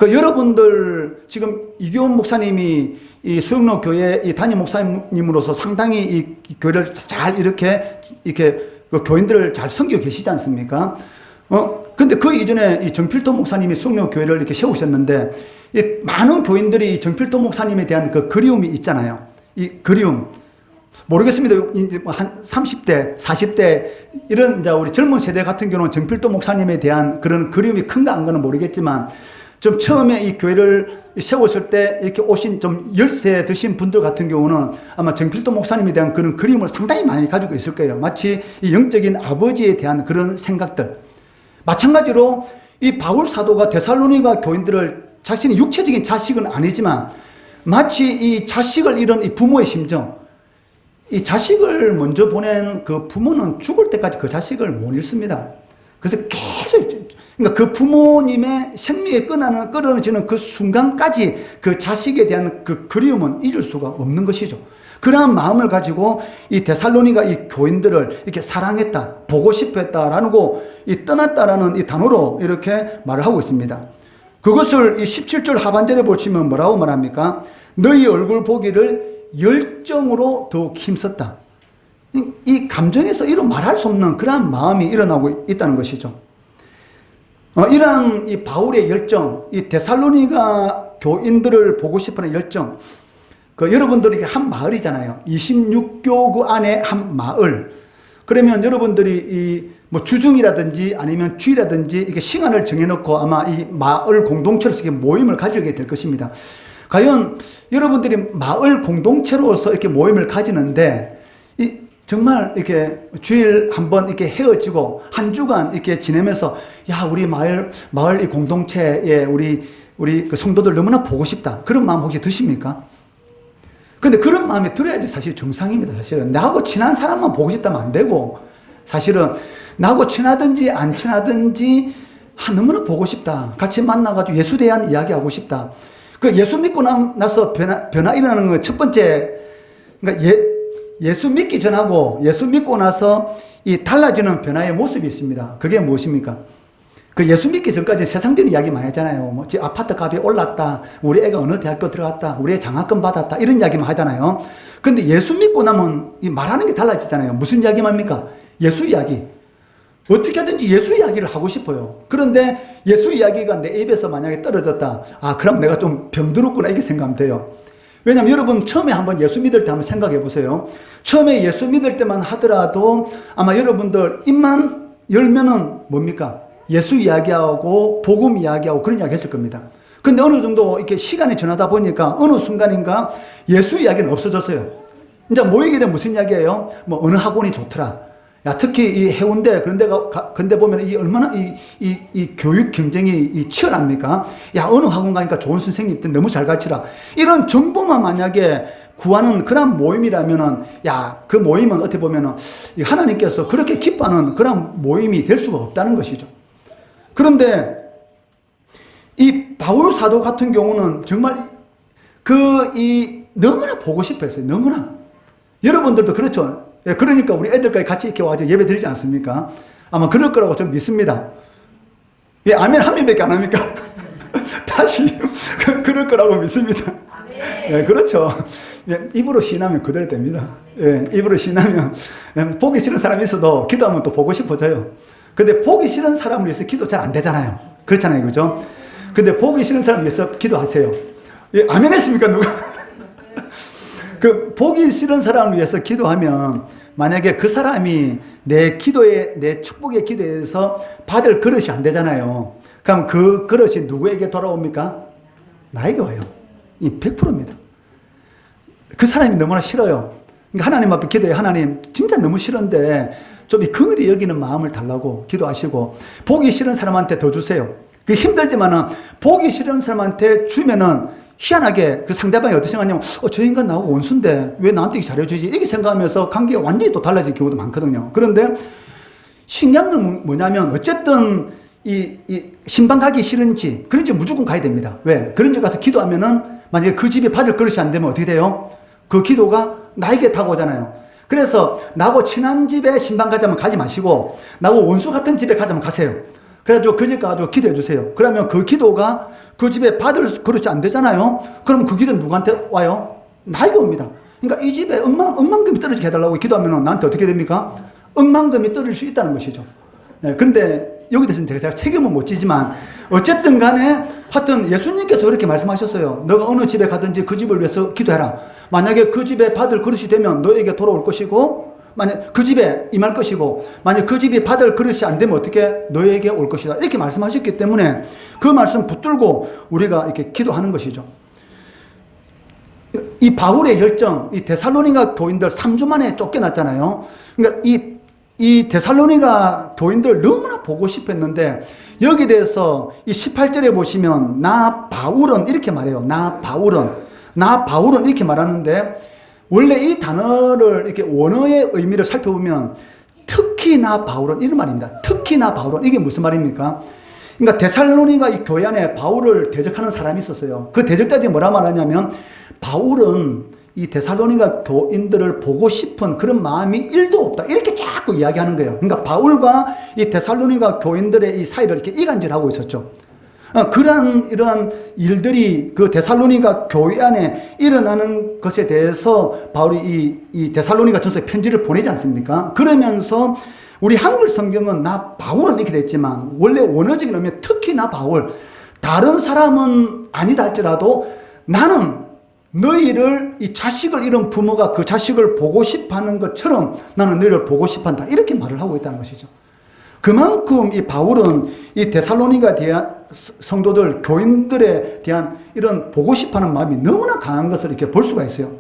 Speaker 1: 여러분들 지금 이교훈 목사님이 이 수영로 교회 이 담임 목사님으로서 상당히 이 교회를 잘 이렇게 그 교인들을 잘 섬기고 계시지 않습니까? 근데 그 이전에 이 정필도 목사님이 수영로 교회를 이렇게 세우셨는데 이 많은 교인들이 정필도 목사님에 대한 그 그리움이 있잖아요. 이 그리움. 모르겠습니다. 이제 한 30대, 40대 이런 이제 우리 젊은 세대 같은 경우는 정필도 목사님에 대한 그런 그리움이 큰가 안 가는 모르겠지만 좀 처음에 이 교회를 세웠을 때 이렇게 오신 좀 열세 드신 분들 같은 경우는 아마 정필도 목사님에 대한 그런 그림을 상당히 많이 가지고 있을 거예요. 마치 이 영적인 아버지에 대한 그런 생각들. 마찬가지로 이 바울 사도가 데살로니가 교인들을 자신의 육체적인 자식은 아니지만 마치 이 자식을 잃은 이 부모의 심정, 이 자식을 먼저 보낸 그 부모는 죽을 때까지 그 자식을 못 잃습니다. 그래서 계속, 그러니까 그 부모님의 생명이 끊어지는 그 순간까지 그 자식에 대한 그 그리움은 잊을 수가 없는 것이죠. 그러한 마음을 가지고 이 데살로니가 이 교인들을 이렇게 사랑했다, 보고 싶어 했다라고 이 떠났다라는 이 단어로 이렇게 말을 하고 있습니다. 그것을 이 17절 하반절에 보시면 뭐라고 말합니까? 너희 얼굴 보기를 열정으로 더욱 힘썼다. 이 감정에서 이루 말할 수 없는 그러한 마음이 일어나고 있다는 것이죠. 이러한 이 바울의 열정, 이 데살로니가 교인들을 보고 싶어하는 열정, 여러분들이 한 마을이잖아요. 26교 그 안에 한 마을. 그러면 여러분들이 뭐 주중이라든지 아니면 주일이라든지 이렇게 시간을 정해놓고 아마 이 마을 공동체로서 이렇게 모임을 가지게 될 것입니다. 과연 여러분들이 마을 공동체로서 이렇게 모임을 가지는데 정말 이렇게 주일 한번 이렇게 헤어지고 한 주간 이렇게 지내면서 야, 우리 마을 이 공동체에 우리 그 성도들 너무나 보고 싶다. 그런 마음 혹시 드십니까? 근데 그런 마음이 들어야지 사실 정상입니다. 사실은 나하고 친한 사람만 보고 싶다면 안 되고 사실은 나하고 친하든지 안 친하든지 너무나 보고 싶다. 같이 만나가지고 예수에 대한 이야기하고 싶다. 그 예수 믿고 나서 변화 일어나는 거 첫 번째, 그러니까 예수 믿기 전하고 예수 믿고 나서 이 달라지는 변화의 모습이 있습니다. 그게 무엇입니까? 그 예수 믿기 전까지 세상적인 이야기 많이 하잖아요. 뭐, 아파트 값이 올랐다. 우리 애가 어느 대학교 들어갔다. 우리 애 장학금 받았다. 이런 이야기만 하잖아요. 근데 예수 믿고 나면 이 말하는 게 달라지잖아요. 무슨 이야기만 합니까? 예수 이야기. 어떻게 하든지 예수 이야기를 하고 싶어요. 그런데 예수 이야기가 내 입에서 만약에 떨어졌다. 그럼 내가 좀 병들었구나. 이렇게 생각하면 돼요. 왜냐하면 여러분 처음에 한번 예수 믿을 때 한번 생각해 보세요. 처음에 예수 믿을 때만 하더라도 아마 여러분들 입만 열면은 뭡니까? 예수 이야기하고 복음 이야기하고 그런 이야기 했을 겁니다. 근데 어느 정도 이렇게 시간이 지나다 보니까 어느 순간인가 예수 이야기는 없어졌어요. 이제 모이게 되면 무슨 이야기예요? 뭐 어느 학원이 좋더라. 야, 특히 이 해운대 그런 데가 근데 보면 이 얼마나 이 교육 경쟁이 치열합니까? 야, 어느 학원 가니까 좋은 선생님 있대 너무 잘 가르치라. 이런 정보만 만약에 구하는 그런 모임이라면은 야, 그 모임은 어떻게 보면은 하나님께서 그렇게 기뻐하는 그런 모임이 될 수가 없다는 것이죠. 그런데 이 바울 사도 같은 경우는 정말 너무나 보고 싶어 했어요. 너무나. 여러분들도 그렇죠. 그러니까 우리 애들까지 같이 이렇게 와서 예배 드리지 않습니까? 아마 그럴 거라고 좀 믿습니다. 예, 아멘 한 명밖에 안 합니까? 다시 그럴 거라고 믿습니다. 예, 그렇죠. 예, 입으로 신하면 그대로 됩니다. 예, 입으로 신하면 보기 싫은 사람이 있어도 기도하면 또 보고 싶어져요. 근데 보기 싫은 사람을 위해서 기도 잘 안 되잖아요. 그렇잖아요. 그죠? 근데 보기 싫은 사람을 위해서 기도하세요. 예, 아멘 했습니까? 누가? 보기 싫은 사람을 위해서 기도하면 만약에 그 사람이 내 축복의 기도에서 받을 그릇이 안 되잖아요. 그럼 그 그릇이 누구에게 돌아옵니까? 나에게 와요. 100%입니다. 그 사람이 너무나 싫어요. 그러니까 하나님 앞에 기도해. 하나님 진짜 너무 싫은데 좀 긍휼히 여기는 마음을 달라고 기도하시고 보기 싫은 사람한테 더 주세요. 그 힘들지만은 보기 싫은 사람한테 주면은 희한하게 그 상대방이 어떻게 생각하냐면 저 인간 나하고 원수인데 왜 나한테 잘해주지? 이렇게 생각하면서 관계가 완전히 또 달라질 경우도 많거든요. 그런데 신기한 건 뭐냐면 어쨌든 이 신방 가기 싫은지 그런 집 무조건 가야 됩니다. 왜? 그런 집 가서 기도하면은 만약에 그 집에 받을 그릇이 안 되면 어떻게 돼요? 그 기도가 나에게 다가오잖아요. 그래서 나하고 친한 집에 신방 가자면 가지 마시고 나하고 원수 같은 집에 가자면 가세요. 그래가지고 그 집 가가지고 기도해 주세요. 그러면 그 기도가 그 집에 받을 그릇이 안 되잖아요. 그럼 그 기도는 누구한테 와요? 나에게 옵니다. 그러니까 이 집에 억만금이 떨어지게 해달라고 기도하면 나한테 어떻게 됩니까? 억만금이 떨어질 수 있다는 것이죠. 네, 그런데 여기 대해서는 제가 책임은 못 지지만 어쨌든 간에 하여튼 예수님께서 그렇게 말씀하셨어요. 너가 어느 집에 가든지 그 집을 위해서 기도해라. 만약에 그 집에 받을 그릇이 되면 너에게 돌아올 것이고 만약 그 집에 임할 것이고 만약 그 집이 받을 그릇이 안 되면 어떻게 너에게 올 것이다. 이렇게 말씀하셨기 때문에 그 말씀 붙들고 우리가 이렇게 기도하는 것이죠. 이 바울의 열정, 이 데살로니가 교인들 3주 만에 쫓겨났잖아요. 그러니까 이 데살로니가 교인들 너무나 보고 싶었는데 여기 대해서 이 18절에 보시면 나 바울은 이렇게 말해요. 나 바울은 이렇게 말하는데 원래 이 단어를 이렇게 원어의 의미를 살펴보면 특히 나 바울은 이런 말입니다. 특히 나 바울은 이게 무슨 말입니까? 그러니까 데살로니가 이 교회 안에 바울을 대적하는 사람이 있었어요. 그 대적자들이 뭐라 말하냐면 바울은 이 데살로니가 교인들을 보고 싶은 그런 마음이 1도 없다. 이렇게 자꾸 이야기하는 거예요. 그러니까 바울과 이 데살로니가 교인들의 이 사이를 이렇게 이간질하고 있었죠. 이러한 일들이 그 데살로니가 교회 안에 일어나는 것에 대해서 바울이 이 데살로니가 전서에 편지를 보내지 않습니까? 그러면서 우리 한글 성경은 나 바울은 이렇게 됐지만 원래 원어적인 의미 특히 나 바울 다른 사람은 아니다 할지라도 나는 너희를 이 자식을 잃은 부모가 그 자식을 보고 싶어하는 것처럼 나는 너희를 보고 싶어한다. 이렇게 말을 하고 있다는 것이죠. 그만큼 이 바울은 이 데살로니가 대한 성도들, 교인들에 대한 이런 보고 싶어하는 마음이 너무나 강한 것을 이렇게 볼 수가 있어요.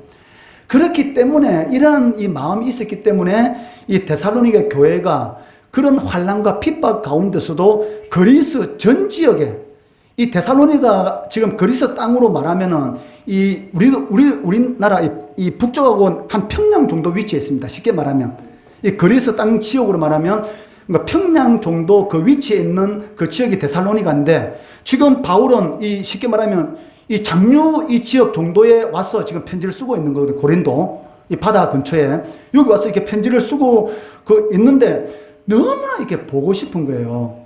Speaker 1: 그렇기 때문에 이러한 이 마음이 있었기 때문에 이 데살로니가 교회가 그런 환난과 핍박 가운데서도 그리스 전 지역에 이 데살로니가 지금 그리스 땅으로 말하면은 우리나라 이 북쪽하고 한 평양 정도 위치에 있습니다. 쉽게 말하면 이 그리스 땅 지역으로 말하면 그러니까 평양 정도 그 위치에 있는 그 지역이 데살로니가인데 지금 바울은 이 쉽게 말하면 이 장류 이 지역 정도에 와서 지금 편지를 쓰고 있는 거거든요. 고린도 이 바다 근처에 여기 와서 이렇게 편지를 쓰고 있는데 너무나 이렇게 보고 싶은 거예요.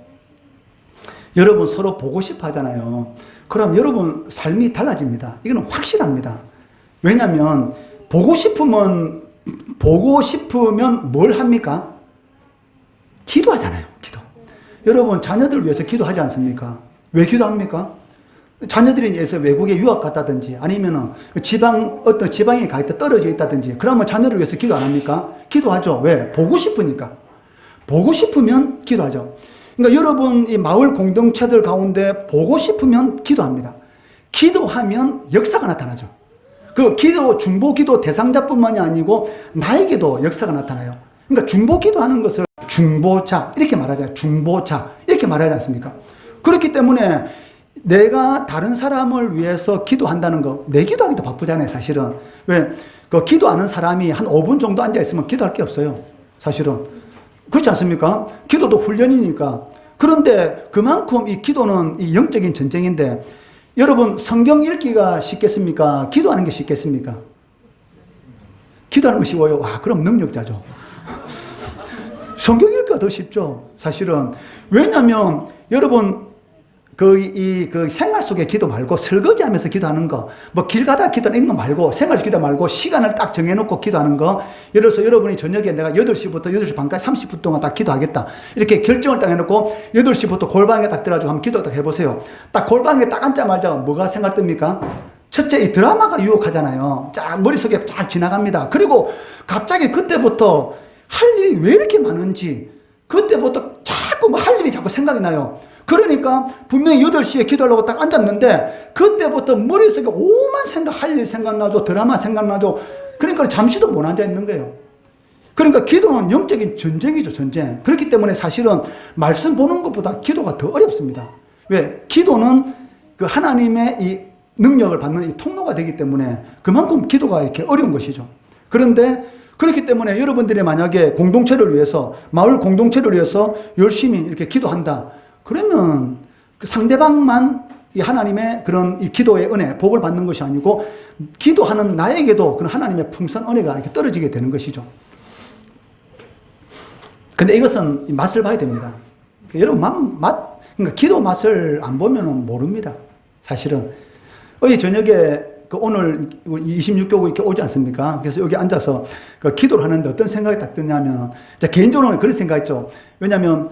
Speaker 1: 여러분 서로 보고 싶어 하잖아요. 그럼 여러분 삶이 달라집니다. 이거는 확실합니다. 왜냐하면 보고 싶으면 뭘 합니까? 기도하잖아요. 기도. 여러분 자녀들을 위해서 기도하지 않습니까? 왜 기도합니까? 자녀들이 위해서 외국에 유학 갔다든지 아니면은 어떤 지방에 가 있다 떨어져 있다든지 그러면 자녀를 위해서 기도 안 합니까? 기도하죠. 왜? 보고 싶으니까. 보고 싶으면 기도하죠. 그러니까 여러분 이 마을 공동체들 가운데 보고 싶으면 기도합니다. 기도하면 역사가 나타나죠. 그 중보 기도 대상자뿐만이 아니고 나에게도 역사가 나타나요. 그러니까 중보 기도하는 것을 중보자 이렇게 말하잖아요. 중보자 이렇게 말하지 않습니까? 그렇기 때문에 내가 다른 사람을 위해서 기도한다는 거 내 기도하기도 바쁘잖아요. 사실은 왜? 그 기도하는 사람이 한 5분 정도 앉아 있으면 기도할 게 없어요. 사실은 그렇지 않습니까? 기도도 훈련이니까. 그런데 그만큼 이 기도는 이 영적인 전쟁인데 여러분 성경 읽기가 쉽겠습니까? 기도하는 게 쉽겠습니까? 기도하는 거 쉬워요. 그럼 능력자죠. 성경 읽기가 더 쉽죠. 사실은. 왜냐하면 여러분 그 생활 속의 기도 말고 설거지 하면서 기도하는 거, 뭐 길 가다 기도하는 거 말고 생활 기도 말고 시간을 딱 정해놓고 기도하는 거, 예를 들어서 여러분이 저녁에 내가 8시부터 8시 반까지 30분 동안 딱 기도하겠다. 이렇게 결정을 딱 해놓고 8시부터 골방에 딱 들어가지고 한번 기도 딱 해보세요. 딱 골방에 딱 앉자마자 뭐가 생각됩니까? 첫째, 이 드라마가 유혹하잖아요. 쫙 머릿속에 쫙 지나갑니다. 그리고 갑자기 그때부터 할 일이 왜 이렇게 많은지 그때부터 자꾸 할 일이 자꾸 생각이 나요. 그러니까 분명히 8시에 기도하려고 딱 앉았는데 그때부터 머릿속에 오만 할 일 생각나죠. 드라마 생각나죠. 그러니까 잠시도 못 앉아 있는 거예요. 그러니까 기도는 영적인 전쟁이죠. 전쟁. 그렇기 때문에 사실은 말씀 보는 것보다 기도가 더 어렵습니다. 왜? 기도는 그 하나님의 이 능력을 받는 이 통로가 되기 때문에 그만큼 기도가 이렇게 어려운 것이죠. 그런데 그렇기 때문에 여러분들이 만약에 공동체를 위해서, 마을 공동체를 위해서 열심히 이렇게 기도한다. 그러면 그 상대방만 이 하나님의 그런 이 기도의 은혜, 복을 받는 것이 아니고 기도하는 나에게도 그런 하나님의 풍성 은혜가 이렇게 떨어지게 되는 것이죠. 근데 이것은 맛을 봐야 됩니다. 여러분, 그러니까 기도 맛을 안 보면 모릅니다. 사실은. 어제 저녁에 오늘 26교구 이렇게 오지 않습니까? 그래서 여기 앉아서 기도를 하는데 어떤 생각이 딱 드냐면, 개인적으로는 그런 생각했죠. 왜냐하면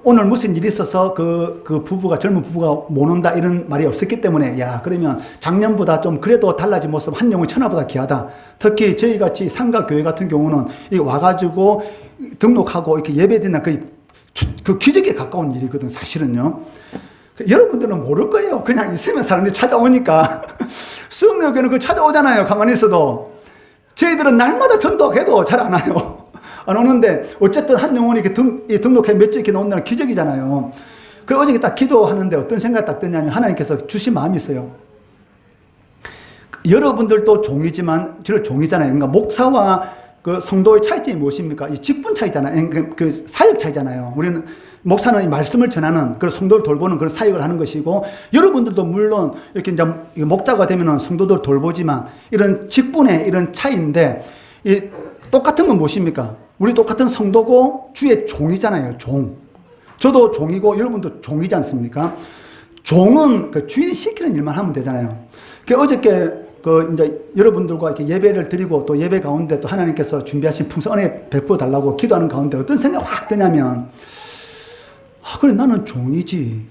Speaker 1: 오늘 무슨 일이 있어서 젊은 부부가 못 온다 이런 말이 없었기 때문에, 그러면 작년보다 좀 그래도 달라진 모습 한 영혼 천하보다 귀하다. 특히 저희 같이 상가교회 같은 경우는 와가지고 등록하고 이렇게 예배드리는 그 기적에 가까운 일이거든, 사실은요. 여러분들은 모를 거예요. 그냥 있으면 사람들이 찾아오니까. 수업료교는 그거 찾아오잖아요. 가만히 있어도. 저희들은 날마다 전도해도 잘 안 와요. 안 오는데, 어쨌든 한 영혼이 이렇게 등록해 몇 주 이렇게 나온다는 기적이잖아요. 그리고 어저께 딱 기도하는데 어떤 생각이 딱 드냐면, 하나님께서 주신 마음이 있어요. 여러분들도 종이지만, 저를 종이잖아요. 그러니까 목사와 그 성도의 차이점이 무엇입니까? 이 직분 차이잖아요. 그 사역 차이잖아요. 우리는 목사는 이 말씀을 전하는, 그 성도를 돌보는 그런 사역을 하는 것이고, 여러분들도 물론 이렇게 이제 목자가 되면은 성도들 돌보지만 이런 직분의 이런 차이인데, 이 똑같은 건 무엇입니까? 우리 똑같은 성도고 주의 종이잖아요. 종. 저도 종이고 여러분도 종이지 않습니까? 종은 그 주인이 시키는 일만 하면 되잖아요. 어저께 이제 여러분들과 이렇게 예배를 드리고 또 예배 가운데 또 하나님께서 준비하신 풍성 은혜 베풀어 달라고 기도하는 가운데 어떤 생각이 확 드냐면, 그래, 나는 종이지.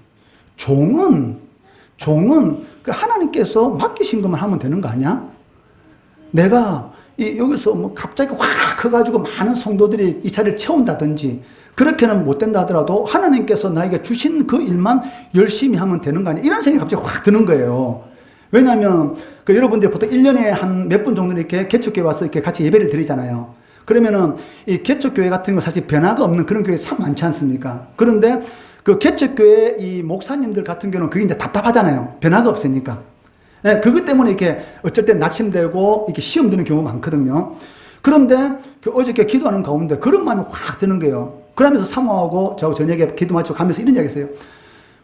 Speaker 1: 종은 그 하나님께서 맡기신 것만 하면 되는 거 아니야? 내가 여기서 뭐 갑자기 확 커가지고 많은 성도들이 이 자리를 채운다든지 그렇게는 못 된다 하더라도 하나님께서 나에게 주신 그 일만 열심히 하면 되는 거 아니야? 이런 생각이 갑자기 확 드는 거예요. 왜냐하면 여러분들이 보통 1년에 한 몇 분 정도 이렇게 개척교회 와서 이렇게 같이 예배를 드리잖아요. 그러면은 이 개척교회 같은 거 사실 변화가 없는 그런 교회 참 많지 않습니까? 그런데 그 개척교회 이 목사님들 같은 경우는 그게 이제 답답하잖아요. 변화가 없으니까. 그것 때문에 이렇게 어쩔 때 낙심되고 이렇게 시험 드는 경우가 많거든요. 그런데 어저께 기도하는 가운데 그런 마음이 확 드는 거예요. 그러면서 사모하고 저 저녁에 기도 마치고 가면서 이런 이야기 했어요.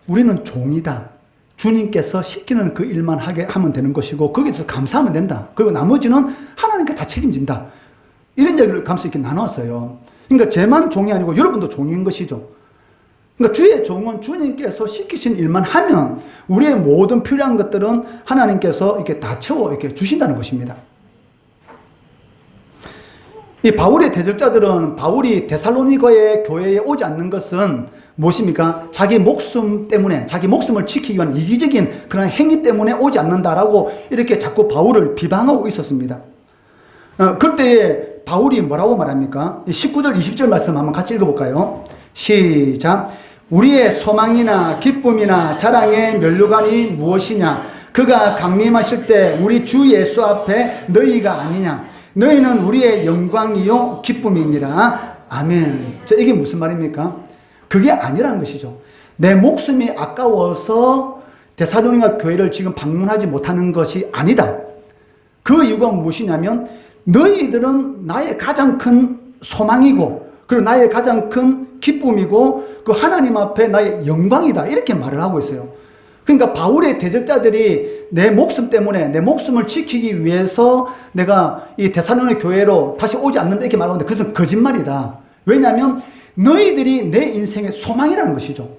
Speaker 1: 우리는 종이다. 주님께서 시키는 그 일만 하면 되는 것이고 거기서 감사하면 된다. 그리고 나머지는 하나님께 다 책임진다. 이런 얘기를 감사 이렇게 나눴어요. 그러니까 제만 종이 아니고 여러분도 종인 것이죠. 그러니까 주의 종은 주님께서 시키신 일만 하면 우리의 모든 필요한 것들은 하나님께서 이렇게 다 채워 이렇게 주신다는 것입니다. 이 바울의 대적자들은 바울이 데살로니가의 교회에 오지 않는 것은 무엇입니까? 자기 목숨 때문에, 자기 목숨을 지키기 위한 이기적인 그런 행위 때문에 오지 않는다라고 이렇게 자꾸 바울을 비방하고 있었습니다. 그때에 바울이 뭐라고 말합니까? 19절, 20절 말씀 한번 같이 읽어볼까요? 시작. 우리의 소망이나 기쁨이나 자랑의 면류관이 무엇이냐? 그가 강림하실 때 우리 주 예수 앞에 너희가 아니냐? 너희는 우리의 영광이요 기쁨이니라. 아멘. 이게 무슨 말입니까? 그게 아니라는 것이죠. 내 목숨이 아까워서 데살로니가 교회를 지금 방문하지 못하는 것이 아니다. 그 이유가 무엇이냐면 너희들은 나의 가장 큰 소망이고 그리고 나의 가장 큰 기쁨이고 그 하나님 앞에 나의 영광이다. 이렇게 말을 하고 있어요. 그러니까 바울의 대적자들이 내 목숨 때문에 내 목숨을 지키기 위해서 내가 이 데살로니가 교회로 다시 오지 않는다 이렇게 말하는데 그것은 거짓말이다. 왜냐하면 너희들이 내 인생의 소망이라는 것이죠.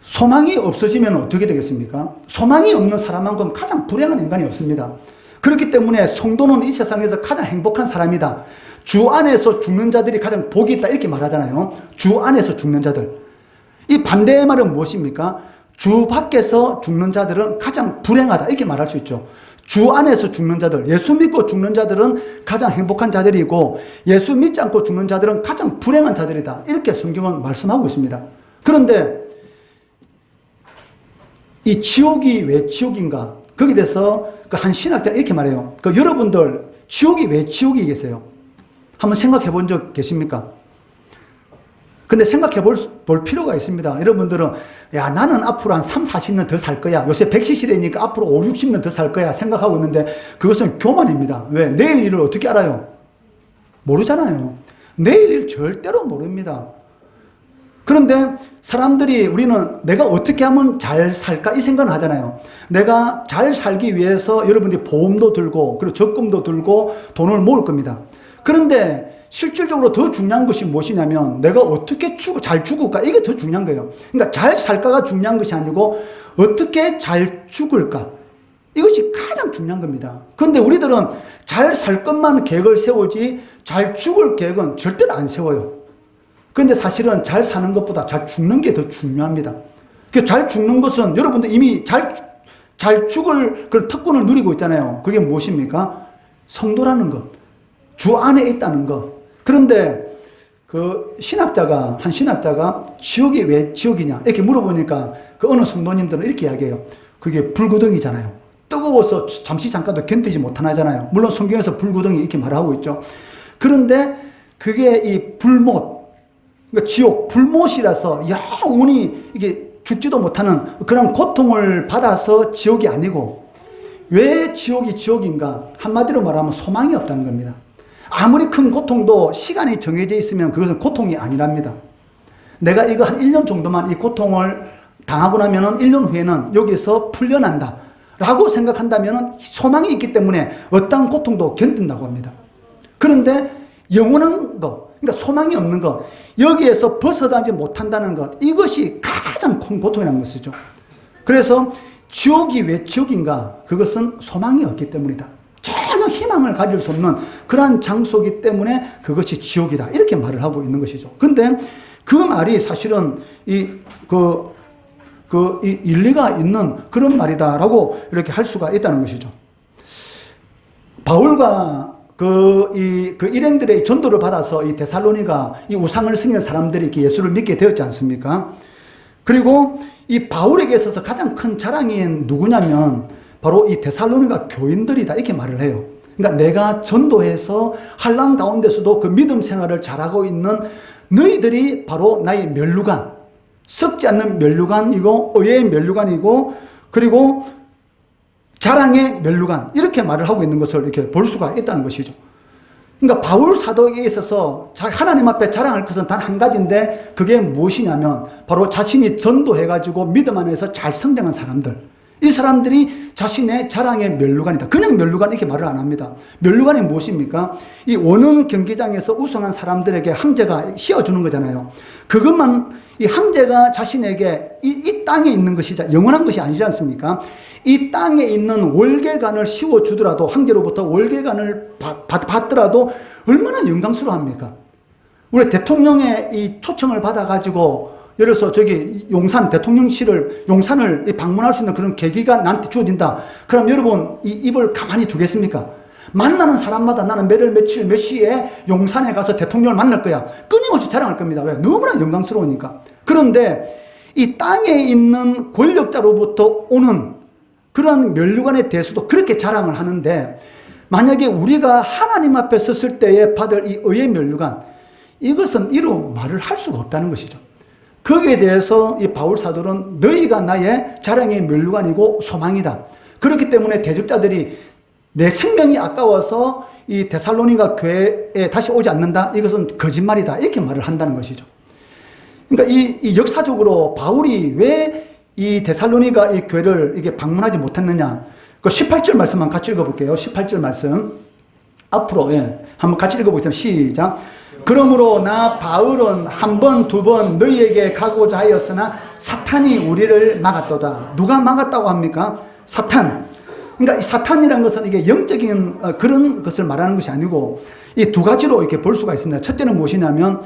Speaker 1: 소망이 없어지면 어떻게 되겠습니까? 소망이 없는 사람만큼 가장 불행한 인간이 없습니다. 그렇기 때문에 성도는 이 세상에서 가장 행복한 사람이다. 주 안에서 죽는 자들이 가장 복이 있다 이렇게 말하잖아요. 주 안에서 죽는 자들. 이 반대의 말은 무엇입니까? 주 밖에서 죽는 자들은 가장 불행하다 이렇게 말할 수 있죠. 주 안에서 죽는 자들, 예수 믿고 죽는 자들은 가장 행복한 자들이고 예수 믿지 않고 죽는 자들은 가장 불행한 자들이다. 이렇게 성경은 말씀하고 있습니다. 그런데 이 지옥이 왜 지옥인가? 거기에 대해서 한 신학자가 이렇게 말해요. 여러분들 지옥이 왜 지옥이겠어요? 한번 생각해 본 적 계십니까? 근데 생각해 볼 필요가 있습니다. 여러분들은 야 나는 앞으로 한 3, 40년 더 살 거야. 요새 100시 시대니까 앞으로 5, 60년 더 살 거야 생각하고 있는데 그것은 교만입니다. 왜? 내일 일을 어떻게 알아요? 모르잖아요. 내일 일 절대로 모릅니다. 그런데 사람들이 우리는 내가 어떻게 하면 잘 살까 이 생각을 하잖아요. 내가 잘 살기 위해서 여러분들이 보험도 들고 그리고 적금도 들고 돈을 모을 겁니다. 그런데 실질적으로 더 중요한 것이 무엇이냐면 내가 어떻게 잘 죽을까 이게 더 중요한 거예요. 그러니까 잘 살까가 중요한 것이 아니고 어떻게 잘 죽을까 이것이 가장 중요한 겁니다. 그런데 우리들은 잘 살 것만 계획을 세우지 잘 죽을 계획은 절대로 안 세워요. 그런데 사실은 잘 사는 것보다 잘 죽는 게 더 중요합니다. 잘 죽는 것은 여러분들 이미 잘 죽을 그런 특권을 누리고 있잖아요. 그게 무엇입니까? 성도라는 것. 주 안에 있다는 것. 그런데 한 신학자가 지옥이 왜 지옥이냐 이렇게 물어보니까 그 어느 성도님들은 이렇게 이야기해요. 그게 불구덩이잖아요. 뜨거워서 잠깐도 견디지 못하잖아요. 물론 성경에서 불구덩이 이렇게 말하고 있죠. 그런데 그게 이 불못, 그러니까 지옥, 불못이라서 영원히 이게 죽지도 못하는 그런 고통을 받아서 지옥이 아니고 왜 지옥이 지옥인가? 한마디로 말하면 소망이 없다는 겁니다. 아무리 큰 고통도 시간이 정해져 있으면 그것은 고통이 아니랍니다. 내가 이거 한 1년 정도만 이 고통을 당하고 나면은 1년 후에는 여기서 풀려난다 라고 생각한다면 소망이 있기 때문에 어떤 고통도 견딘다고 합니다. 그런데 영원한 것, 그러니까 소망이 없는 것, 여기에서 벗어나지 못한다는 것, 이것이 가장 큰 고통이라는 것이죠. 그래서 지옥이 왜 지옥인가? 그것은 소망이 없기 때문이다. 전혀 희망을 가질 수 없는 그러한 장소이기 때문에 그것이 지옥이다. 이렇게 말을 하고 있는 것이죠. 그런데 그 말이 사실은 일리가 있는 그런 말이다라고 이렇게 할 수가 있다는 것이죠. 바울과 일행들의 전도를 받아서 이 데살로니가 이 우상을 섬기는 사람들이 이렇게 예수를 믿게 되었지 않습니까? 그리고 이 바울에게 있어서 가장 큰 자랑인 누구냐면 바로 이 데살로니가 교인들이다 이렇게 말을 해요. 그러니까 내가 전도해서 환난 가운데서도 그 믿음 생활을 잘하고 있는 너희들이 바로 나의 면류관, 썩지 않는 면류관이고 의의 면류관이고 그리고 자랑의 면류관 이렇게 말을 하고 있는 것을 이렇게 볼 수가 있다는 것이죠. 그러니까 바울 사도에게 있어서 하나님 앞에 자랑할 것은 단 한 가지인데 그게 무엇이냐면 바로 자신이 전도해가지고 믿음 안에서 잘 성장한 사람들, 이 사람들이 자신의 자랑의 면류관이다. 그냥 면류관 이렇게 말을 안 합니다. 면류관이 무엇입니까? 이 원흥 경기장에서 우승한 사람들에게 황제가 씌워주는 거잖아요. 그것만 이 황제가 자신에게 이 땅에 있는 것이 영원한 것이 아니지 않습니까? 이 땅에 있는 월계관을 씌워주더라도 황제로부터 월계관을 받더라도 얼마나 영광스러워합니까? 우리 대통령의 이 초청을 받아가지고 예를 들어서 저기 용산 대통령실을 용산을 방문할 수 있는 그런 계기가 나한테 주어진다. 그럼 여러분 이 입을 가만히 두겠습니까? 만나는 사람마다 나는 몇 월 며칠 몇 시에 용산에 가서 대통령을 만날 거야. 끊임없이 자랑할 겁니다. 왜? 너무나 영광스러우니까. 그런데 이 땅에 있는 권력자로부터 오는 그런 면류관에 대해서도 그렇게 자랑을 하는데 만약에 우리가 하나님 앞에 섰을 때에 받을 이 의의 면류관, 이것은 이루 말을 할 수가 없다는 것이죠. 거기에 대해서 이 바울 사도는 너희가 나의 자랑의 면류관이고 소망이다. 그렇기 때문에 대적자들이 내 생명이 아까워서 이 데살로니가 교회에 다시 오지 않는다. 이것은 거짓말이다. 이렇게 말을 한다는 것이죠. 그러니까 이 역사적으로 바울이 왜 이 데살로니가 이 교회를 이게 방문하지 못했느냐. 그 18절 말씀만 같이 읽어볼게요. 18절 말씀. 앞으로, 한번 같이 읽어보겠습니다. 시작. 그러므로 나 바울은 한 번, 두 번 너희에게 가고자 하였으나 사탄이 우리를 막았도다. 누가 막았다고 합니까? 사탄. 그러니까 이 사탄이라는 것은 이게 영적인 그런 것을 말하는 것이 아니고 이 두 가지로 이렇게 볼 수가 있습니다. 첫째는 무엇이냐면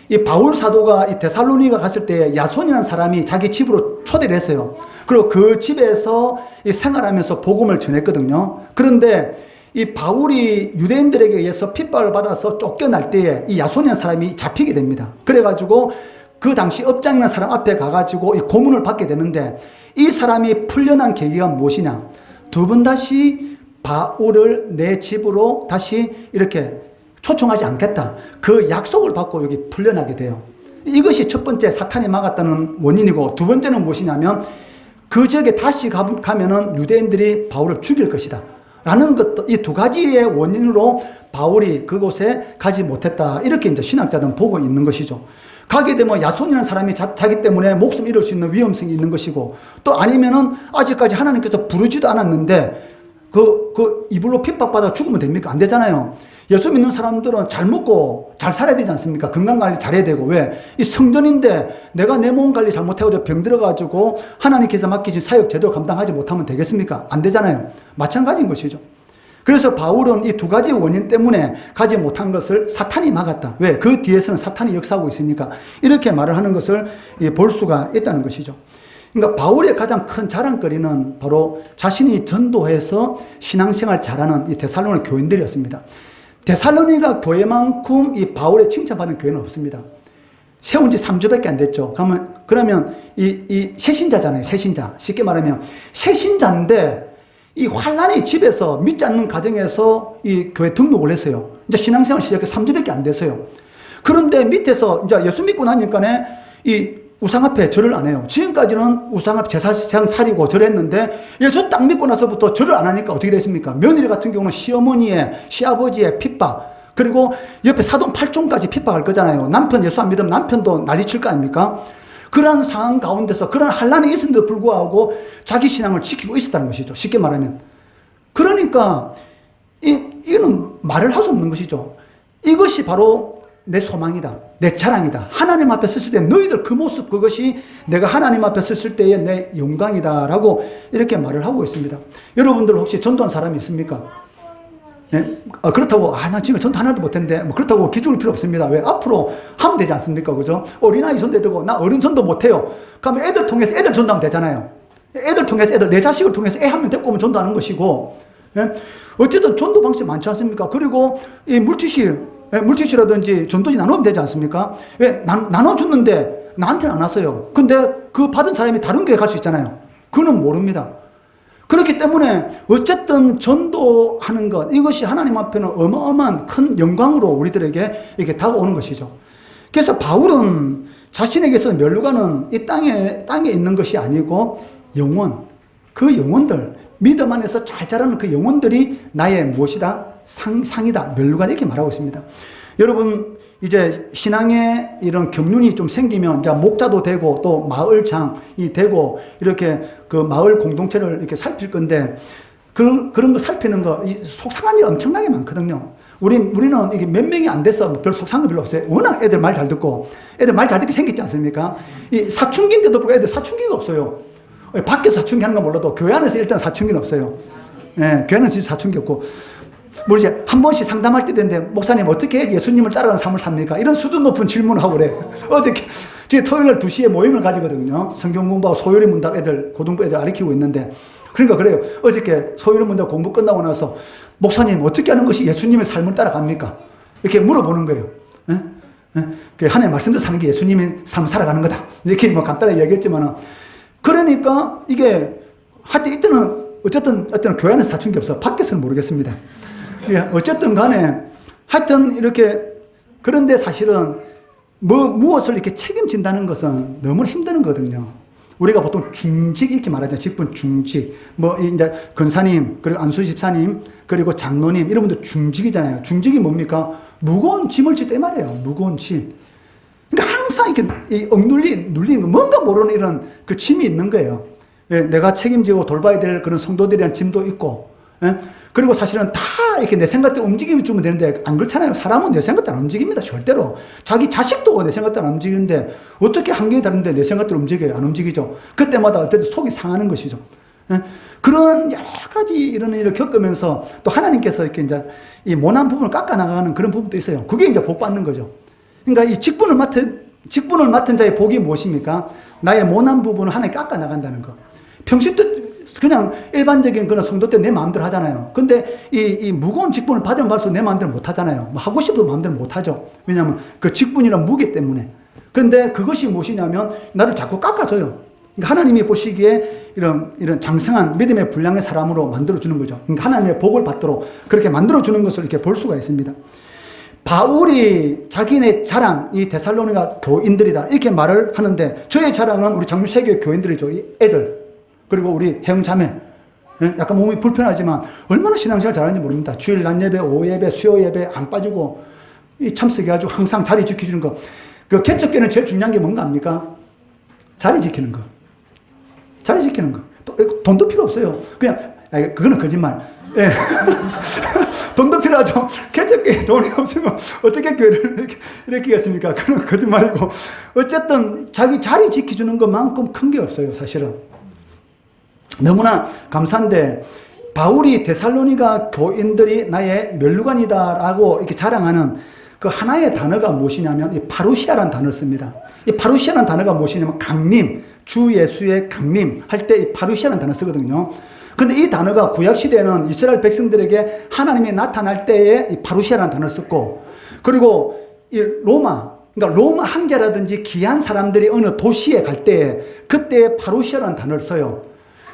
Speaker 1: 이 바울 사도가 이 데살로니가 갔을 때 야손이라는 사람이 자기 집으로 초대를 했어요. 그리고 그 집에서 생활하면서 복음을 전했거든요. 그런데 이 바울이 유대인들에게 의해서 핍박을 받아서 쫓겨날 때에 이 야손이라는 사람이 잡히게 됩니다. 그래가지고 그 당시 업장이라는 사람 앞에 가가지고 이 고문을 받게 되는데 이 사람이 풀려난 계기가 무엇이냐? 두 번 다시 바울을 내 집으로 다시 이렇게 초청하지 않겠다. 그 약속을 받고 여기 풀려나게 돼요. 이것이 첫 번째 사탄이 막았다는 원인이고 두 번째는 무엇이냐면 그 지역에 다시 가면은 유대인들이 바울을 죽일 것이다. 라는 것도 이 두 가지의 원인으로 바울이 그곳에 가지 못했다. 이렇게 이제 신학자들은 보고 있는 것이죠. 가게 되면 야손이라는 사람이 자기 때문에 목숨 잃을 수 있는 위험성이 있는 것이고, 또 아니면은 아직까지 하나님께서 부르지도 않았는데 이불로 핍박받아 죽으면 됩니까? 안 되잖아요. 예수 믿는 사람들은 잘 먹고 잘 살아야 되지 않습니까? 건강관리 잘해야 되고. 왜? 이 성전인데 내가 내 몸 관리 잘못해가지고 병 들어가지고 하나님께서 맡기신 사역 제대로 감당하지 못하면 되겠습니까? 안 되잖아요. 마찬가지인 것이죠. 그래서 바울은 이 두 가지 원인 때문에 가지 못한 것을 사탄이 막았다. 왜? 그 뒤에서는 사탄이 역사하고 있으니까 이렇게 말을 하는 것을 볼 수가 있다는 것이죠. 그러니까 바울의 가장 큰 자랑거리는 바로 자신이 전도해서 신앙생활 잘하는 이 데살로니가 교인들이었습니다. 데살로니가 교회만큼 이 바울의 칭찬받은 교회는 없습니다. 세운 지 3주밖에 안 됐죠. 그러면 이 새신자잖아요. 새신자. 쉽게 말하면 새신자인데 이 환란이 집에서 믿지 않는 가정에서 이 교회 등록을 했어요. 이제 신앙생활 시작해 3주밖에 안 됐어요. 그런데 밑에서 이제 예수 믿고 나니까 이 우상 앞에 절을 안 해요. 지금까지는 우상 앞에 제사장 차리고 절했는데 예수 딱 믿고 나서부터 절을 안 하니까 어떻게 됐습니까? 며느리 같은 경우는 시어머니의, 시아버지의 핍박, 그리고 옆에 사돈 팔촌까지 핍박할 거잖아요. 남편 예수 안 믿으면 남편도 난리 칠 거 아닙니까? 그러한 상황 가운데서 그런 환란이 있었는데도 불구하고 자기 신앙을 지키고 있었다는 것이죠. 쉽게 말하면. 그러니까 이거는 말을 할 수 없는 것이죠. 이것이 바로 내 소망이다. 내 자랑이다. 하나님 앞에 섰을 때 너희들 그 모습, 그것이 내가 하나님 앞에 섰을 때의 내 영광이다 라고 이렇게 말을 하고 있습니다. 여러분들 혹시 전도한 사람이 있습니까? 네? 그렇다고 나 지금 전도 하나도 못했는데 그렇다고 기죽을 필요 없습니다. 왜? 앞으로 하면 되지 않습니까? 그죠? 어린아이 전도되고 나 어른 전도 못해요. 그러면 애들 통해서 애들 전도하면 되잖아요. 애들 통해서 내 자식을 통해서 애 하면 데리고 오면 전도하는 것이고, 예? 어쨌든 전도 방식 많지 않습니까? 그리고 이 물티슈라든지 전도지 나누면 되지 않습니까? 왜? 나눠줬는데 나한테는 안 왔어요. 근데 그 받은 사람이 다른 교회 갈 수 있잖아요. 그는 모릅니다. 그렇기 때문에 어쨌든 전도하는 것, 이것이 하나님 앞에는 어마어마한 큰 영광으로 우리들에게 이렇게 다가오는 것이죠. 그래서 바울은 자신에게서 면류관은 이 땅에 있는 것이 아니고 영혼, 그 영혼들, 믿음 안에서 잘 자라는 그 영혼들이 나의 무엇이다? 상이다. 면류관, 이렇게 말하고 있습니다. 여러분, 이제 신앙에 이런 경륜이 좀 생기면 이제 목자도 되고 또 마을장이 되고 이렇게 그 마을 공동체를 이렇게 살필 건데, 그런 거 살피는 거 속상한 일 엄청나게 많거든요. 우리는 이게 몇 명이 안 돼서 별 속상한 거 별로 없어요. 워낙 애들 말 잘 듣고, 애들 말 잘 듣게 생겼지 않습니까? 이 사춘기인데도 불구하고 애들 사춘기가 없어요. 밖에서 사춘기 하는 건 몰라도 교회 안에서 일단 사춘기는 없어요. 예, 교회는 진짜 사춘기 없고. 모르지, 한 번씩 상담할 때 되는데, 목사님 어떻게 예수님을 따라가는 삶을 삽니까? 이런 수준 높은 질문을 하고 그래. 어저께 토요일 날 2시에 모임을 가지거든요. 성경 공부하고 소요리 문답 애들, 고등부 애들 가르치고 있는데, 그러니까 그래요. 어저께 소요리 문답 공부 끝나고 나서 목사님 어떻게 하는 것이 예수님의 삶을 따라갑니까? 이렇게 물어보는 거예요. 예? 하나님 말씀대로 사는 게 예수님의 삶을 살아가는 거다. 이렇게 뭐 간단하게 얘기했지만은, 그러니까 이게 하여튼 이때는 어쨌든 교회 안에서 사춘기 없어. 밖에서는 모르겠습니다. 예, 어쨌든 간에 하여튼 이렇게, 그런데 사실은 무엇을 이렇게 책임진다는 것은 너무 힘든 거거든요. 우리가 보통 중직 이렇게 말하잖아요. 직분 중직. 이제 권사님, 그리고 안수 집사님, 그리고 장로님, 이런 분들 중직이잖아요. 중직이 뭡니까? 무거운 짐을 질 때 말이에요. 무거운 짐. 그러니까 항상 이렇게 눌리는 거, 뭔가 모르는 이런 그 짐이 있는 거예요. 예, 내가 책임지고 돌봐야 될 그런 성도들에 대한 짐도 있고, 예? 그리고 사실은 다 이렇게 내 생각대로 움직임을 주면 되는데 안 그렇잖아요. 사람은 내 생각대로 안 움직입니다. 절대로. 자기 자식도 내 생각대로 안 움직이는데 어떻게 환경이 다른데 내 생각대로 움직여요? 안 움직이죠. 그때마다 어쨌든 속이 상하는 것이죠. 예? 그런 여러 가지 이런 일을 겪으면서 또 하나님께서 이렇게 이제 이 모난 부분을 깎아 나가는 그런 부분도 있어요. 그게 이제 복 받는 거죠. 그러니까 이 직분을 맡은 자의 복이 무엇입니까? 나의 모난 부분을 하나님 깎아 나간다는 거. 평소때 그냥 일반적인 그런 성도 때 내 마음대로 하잖아요. 근데 이 무거운 직분을 받으면 받을수록 내 마음대로 못 하잖아요. 하고 싶어도 마음대로 못 하죠. 왜냐하면 그 직분이란 무게 때문에. 근데 그것이 무엇이냐면 나를 자꾸 깎아줘요. 그러니까 하나님이 보시기에 이런 장성한 믿음의 분량의 사람으로 만들어주는 거죠. 그러니까 하나님의 복을 받도록 그렇게 만들어주는 것을 이렇게 볼 수가 있습니다. 바울이 자기네 자랑, 이 데살로니가 교인들이다, 이렇게 말을 하는데, 저의 자랑은 우리 장유세교 교인들이죠. 이 애들, 그리고 우리 형자매, 예? 약간 몸이 불편하지만 얼마나 신앙생활 잘하는지 모릅니다. 주일 낮 예배, 오후 예배, 수요 예배 안 빠지고 이 참석해가지고 항상 자리 지켜주는 거. 그 개척교회는 제일 중요한 게 뭔가 압니까? 자리 지키는 거. 자리 지키는 거. 돈도 필요 없어요. 그냥, 그거는 거짓말. 예. 돈도 필요하죠. 개척교회 돈이 없으면 어떻게 교회를 이렇게 했습니까? 그건 거짓말이고. 어쨌든 자기 자리 지켜주는 것만큼 큰 게 없어요, 사실은. 너무나 감사한데, 바울이 데살로니가 교인들이 나의 면류관이다라고 이렇게 자랑하는 그 하나의 단어가 무엇이냐면, 이 파루시아라는 단어를 씁니다. 이 파루시아라는 단어가 무엇이냐면, 강림, 주 예수의 강림 할 때 이 파루시아라는 단어 쓰거든요. 근데 이 단어가 구약시대에는 이스라엘 백성들에게 하나님이 나타날 때에 이 파루시아라는 단어를 썼고, 그리고 이 로마, 그러니까 로마 황제라든지 귀한 사람들이 어느 도시에 갈 때에 그때 파루시아라는 단어를 써요.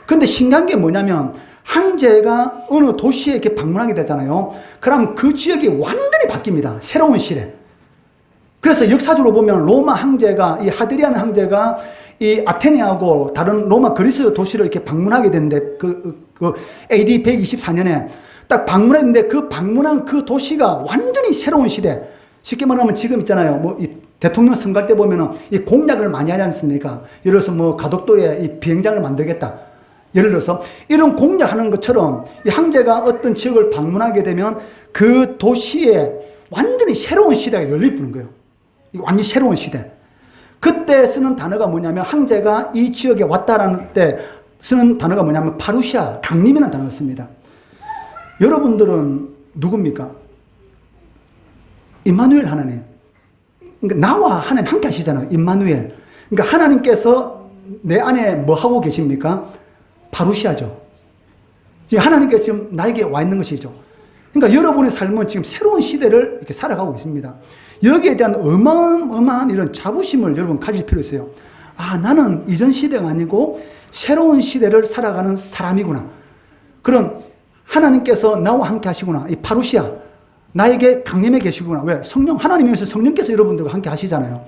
Speaker 1: 근데 신기한 게 뭐냐면, 황제가 어느 도시에 이렇게 방문하게 되잖아요. 그럼 그 지역이 완전히 바뀝니다. 새로운 시대. 그래서 역사적으로 보면 로마 황제가, 이 하드리안 황제가 이 아테네하고 다른 로마 그리스 도시를 이렇게 방문하게 됐는데, AD 124년에 딱 방문했는데, 그 방문한 그 도시가 완전히 새로운 시대. 쉽게 말하면 지금 있잖아요. 뭐 이 대통령 선거할 때 보면은 이 공약을 많이 하지 않습니까? 예를 들어서 뭐 가덕도에 이 비행장을 만들겠다. 예를 들어서 이런 공략하는 것처럼 이 황제가 어떤 지역을 방문하게 되면 그 도시에 완전히 새로운 시대가 열리는 거예요. 완전히 새로운 시대. 그때 쓰는 단어가 뭐냐면, 황제가 이 지역에 왔다라는 때 쓰는 단어가 뭐냐면 파루시아, 강림이라는 단어를 씁니다. 여러분들은 누굽니까? 임마누엘 하나님. 그러니까 나와 하나님 함께 하시잖아요. 임마누엘. 그러니까 하나님께서 내 안에 뭐 하고 계십니까? 파루시아죠. 지금 하나님께서 지금 나에게 와 있는 것이죠. 그러니까 여러분의 삶은 지금 새로운 시대를 이렇게 살아가고 있습니다. 여기에 대한 어마어마한 이런 자부심을 여러분 가질 필요 있어요. 아, 나는 이전 시대가 아니고 새로운 시대를 살아가는 사람이구나. 그런 하나님께서 나와 함께 하시구나. 이 파루시아, 나에게 강림해 계시구나. 왜? 성령, 하나님께서 성령께서 여러분들과 함께 하시잖아요.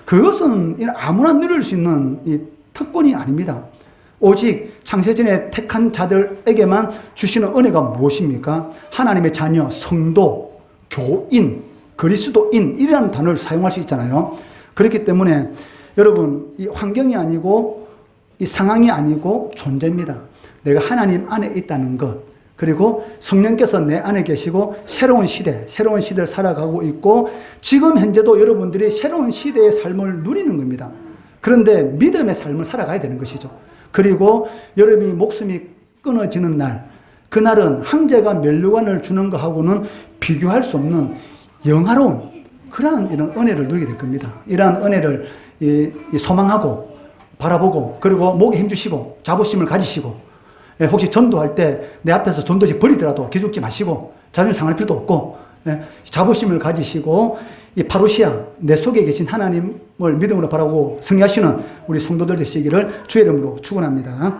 Speaker 1: 그것은 아무나 누릴 수 있는 이 특권이 아닙니다. 오직 창세전에 택한 자들에게만 주시는 은혜가 무엇입니까? 하나님의 자녀, 성도, 교인, 그리스도인이라는 단어를 사용할 수 있잖아요. 그렇기 때문에 여러분, 이 환경이 아니고 이 상황이 아니고 존재입니다. 내가 하나님 안에 있다는 것, 그리고 성령께서 내 안에 계시고 새로운 시대를 살아가고 있고, 지금 현재도 여러분들이 새로운 시대의 삶을 누리는 겁니다. 그런데 믿음의 삶을 살아가야 되는 것이죠. 그리고 여러분이 목숨이 끊어지는 날, 그날은 황제가 면류관을 주는 것하고는 비교할 수 없는 영화로운 그러한 이런 은혜를 누리게 될 겁니다. 이러한 은혜를 소망하고 바라보고, 그리고 목에 힘주시고 자부심을 가지시고, 혹시 전도할 때 내 앞에서 전도지 버리더라도 기죽지 마시고 자존심 상할 필요도 없고, 자부심을 가지시고 이 파루시아, 내 속에 계신 하나님을 믿음으로 바라고 승리하시는 우리 성도들 되시기를 주의 이름으로 축원합니다.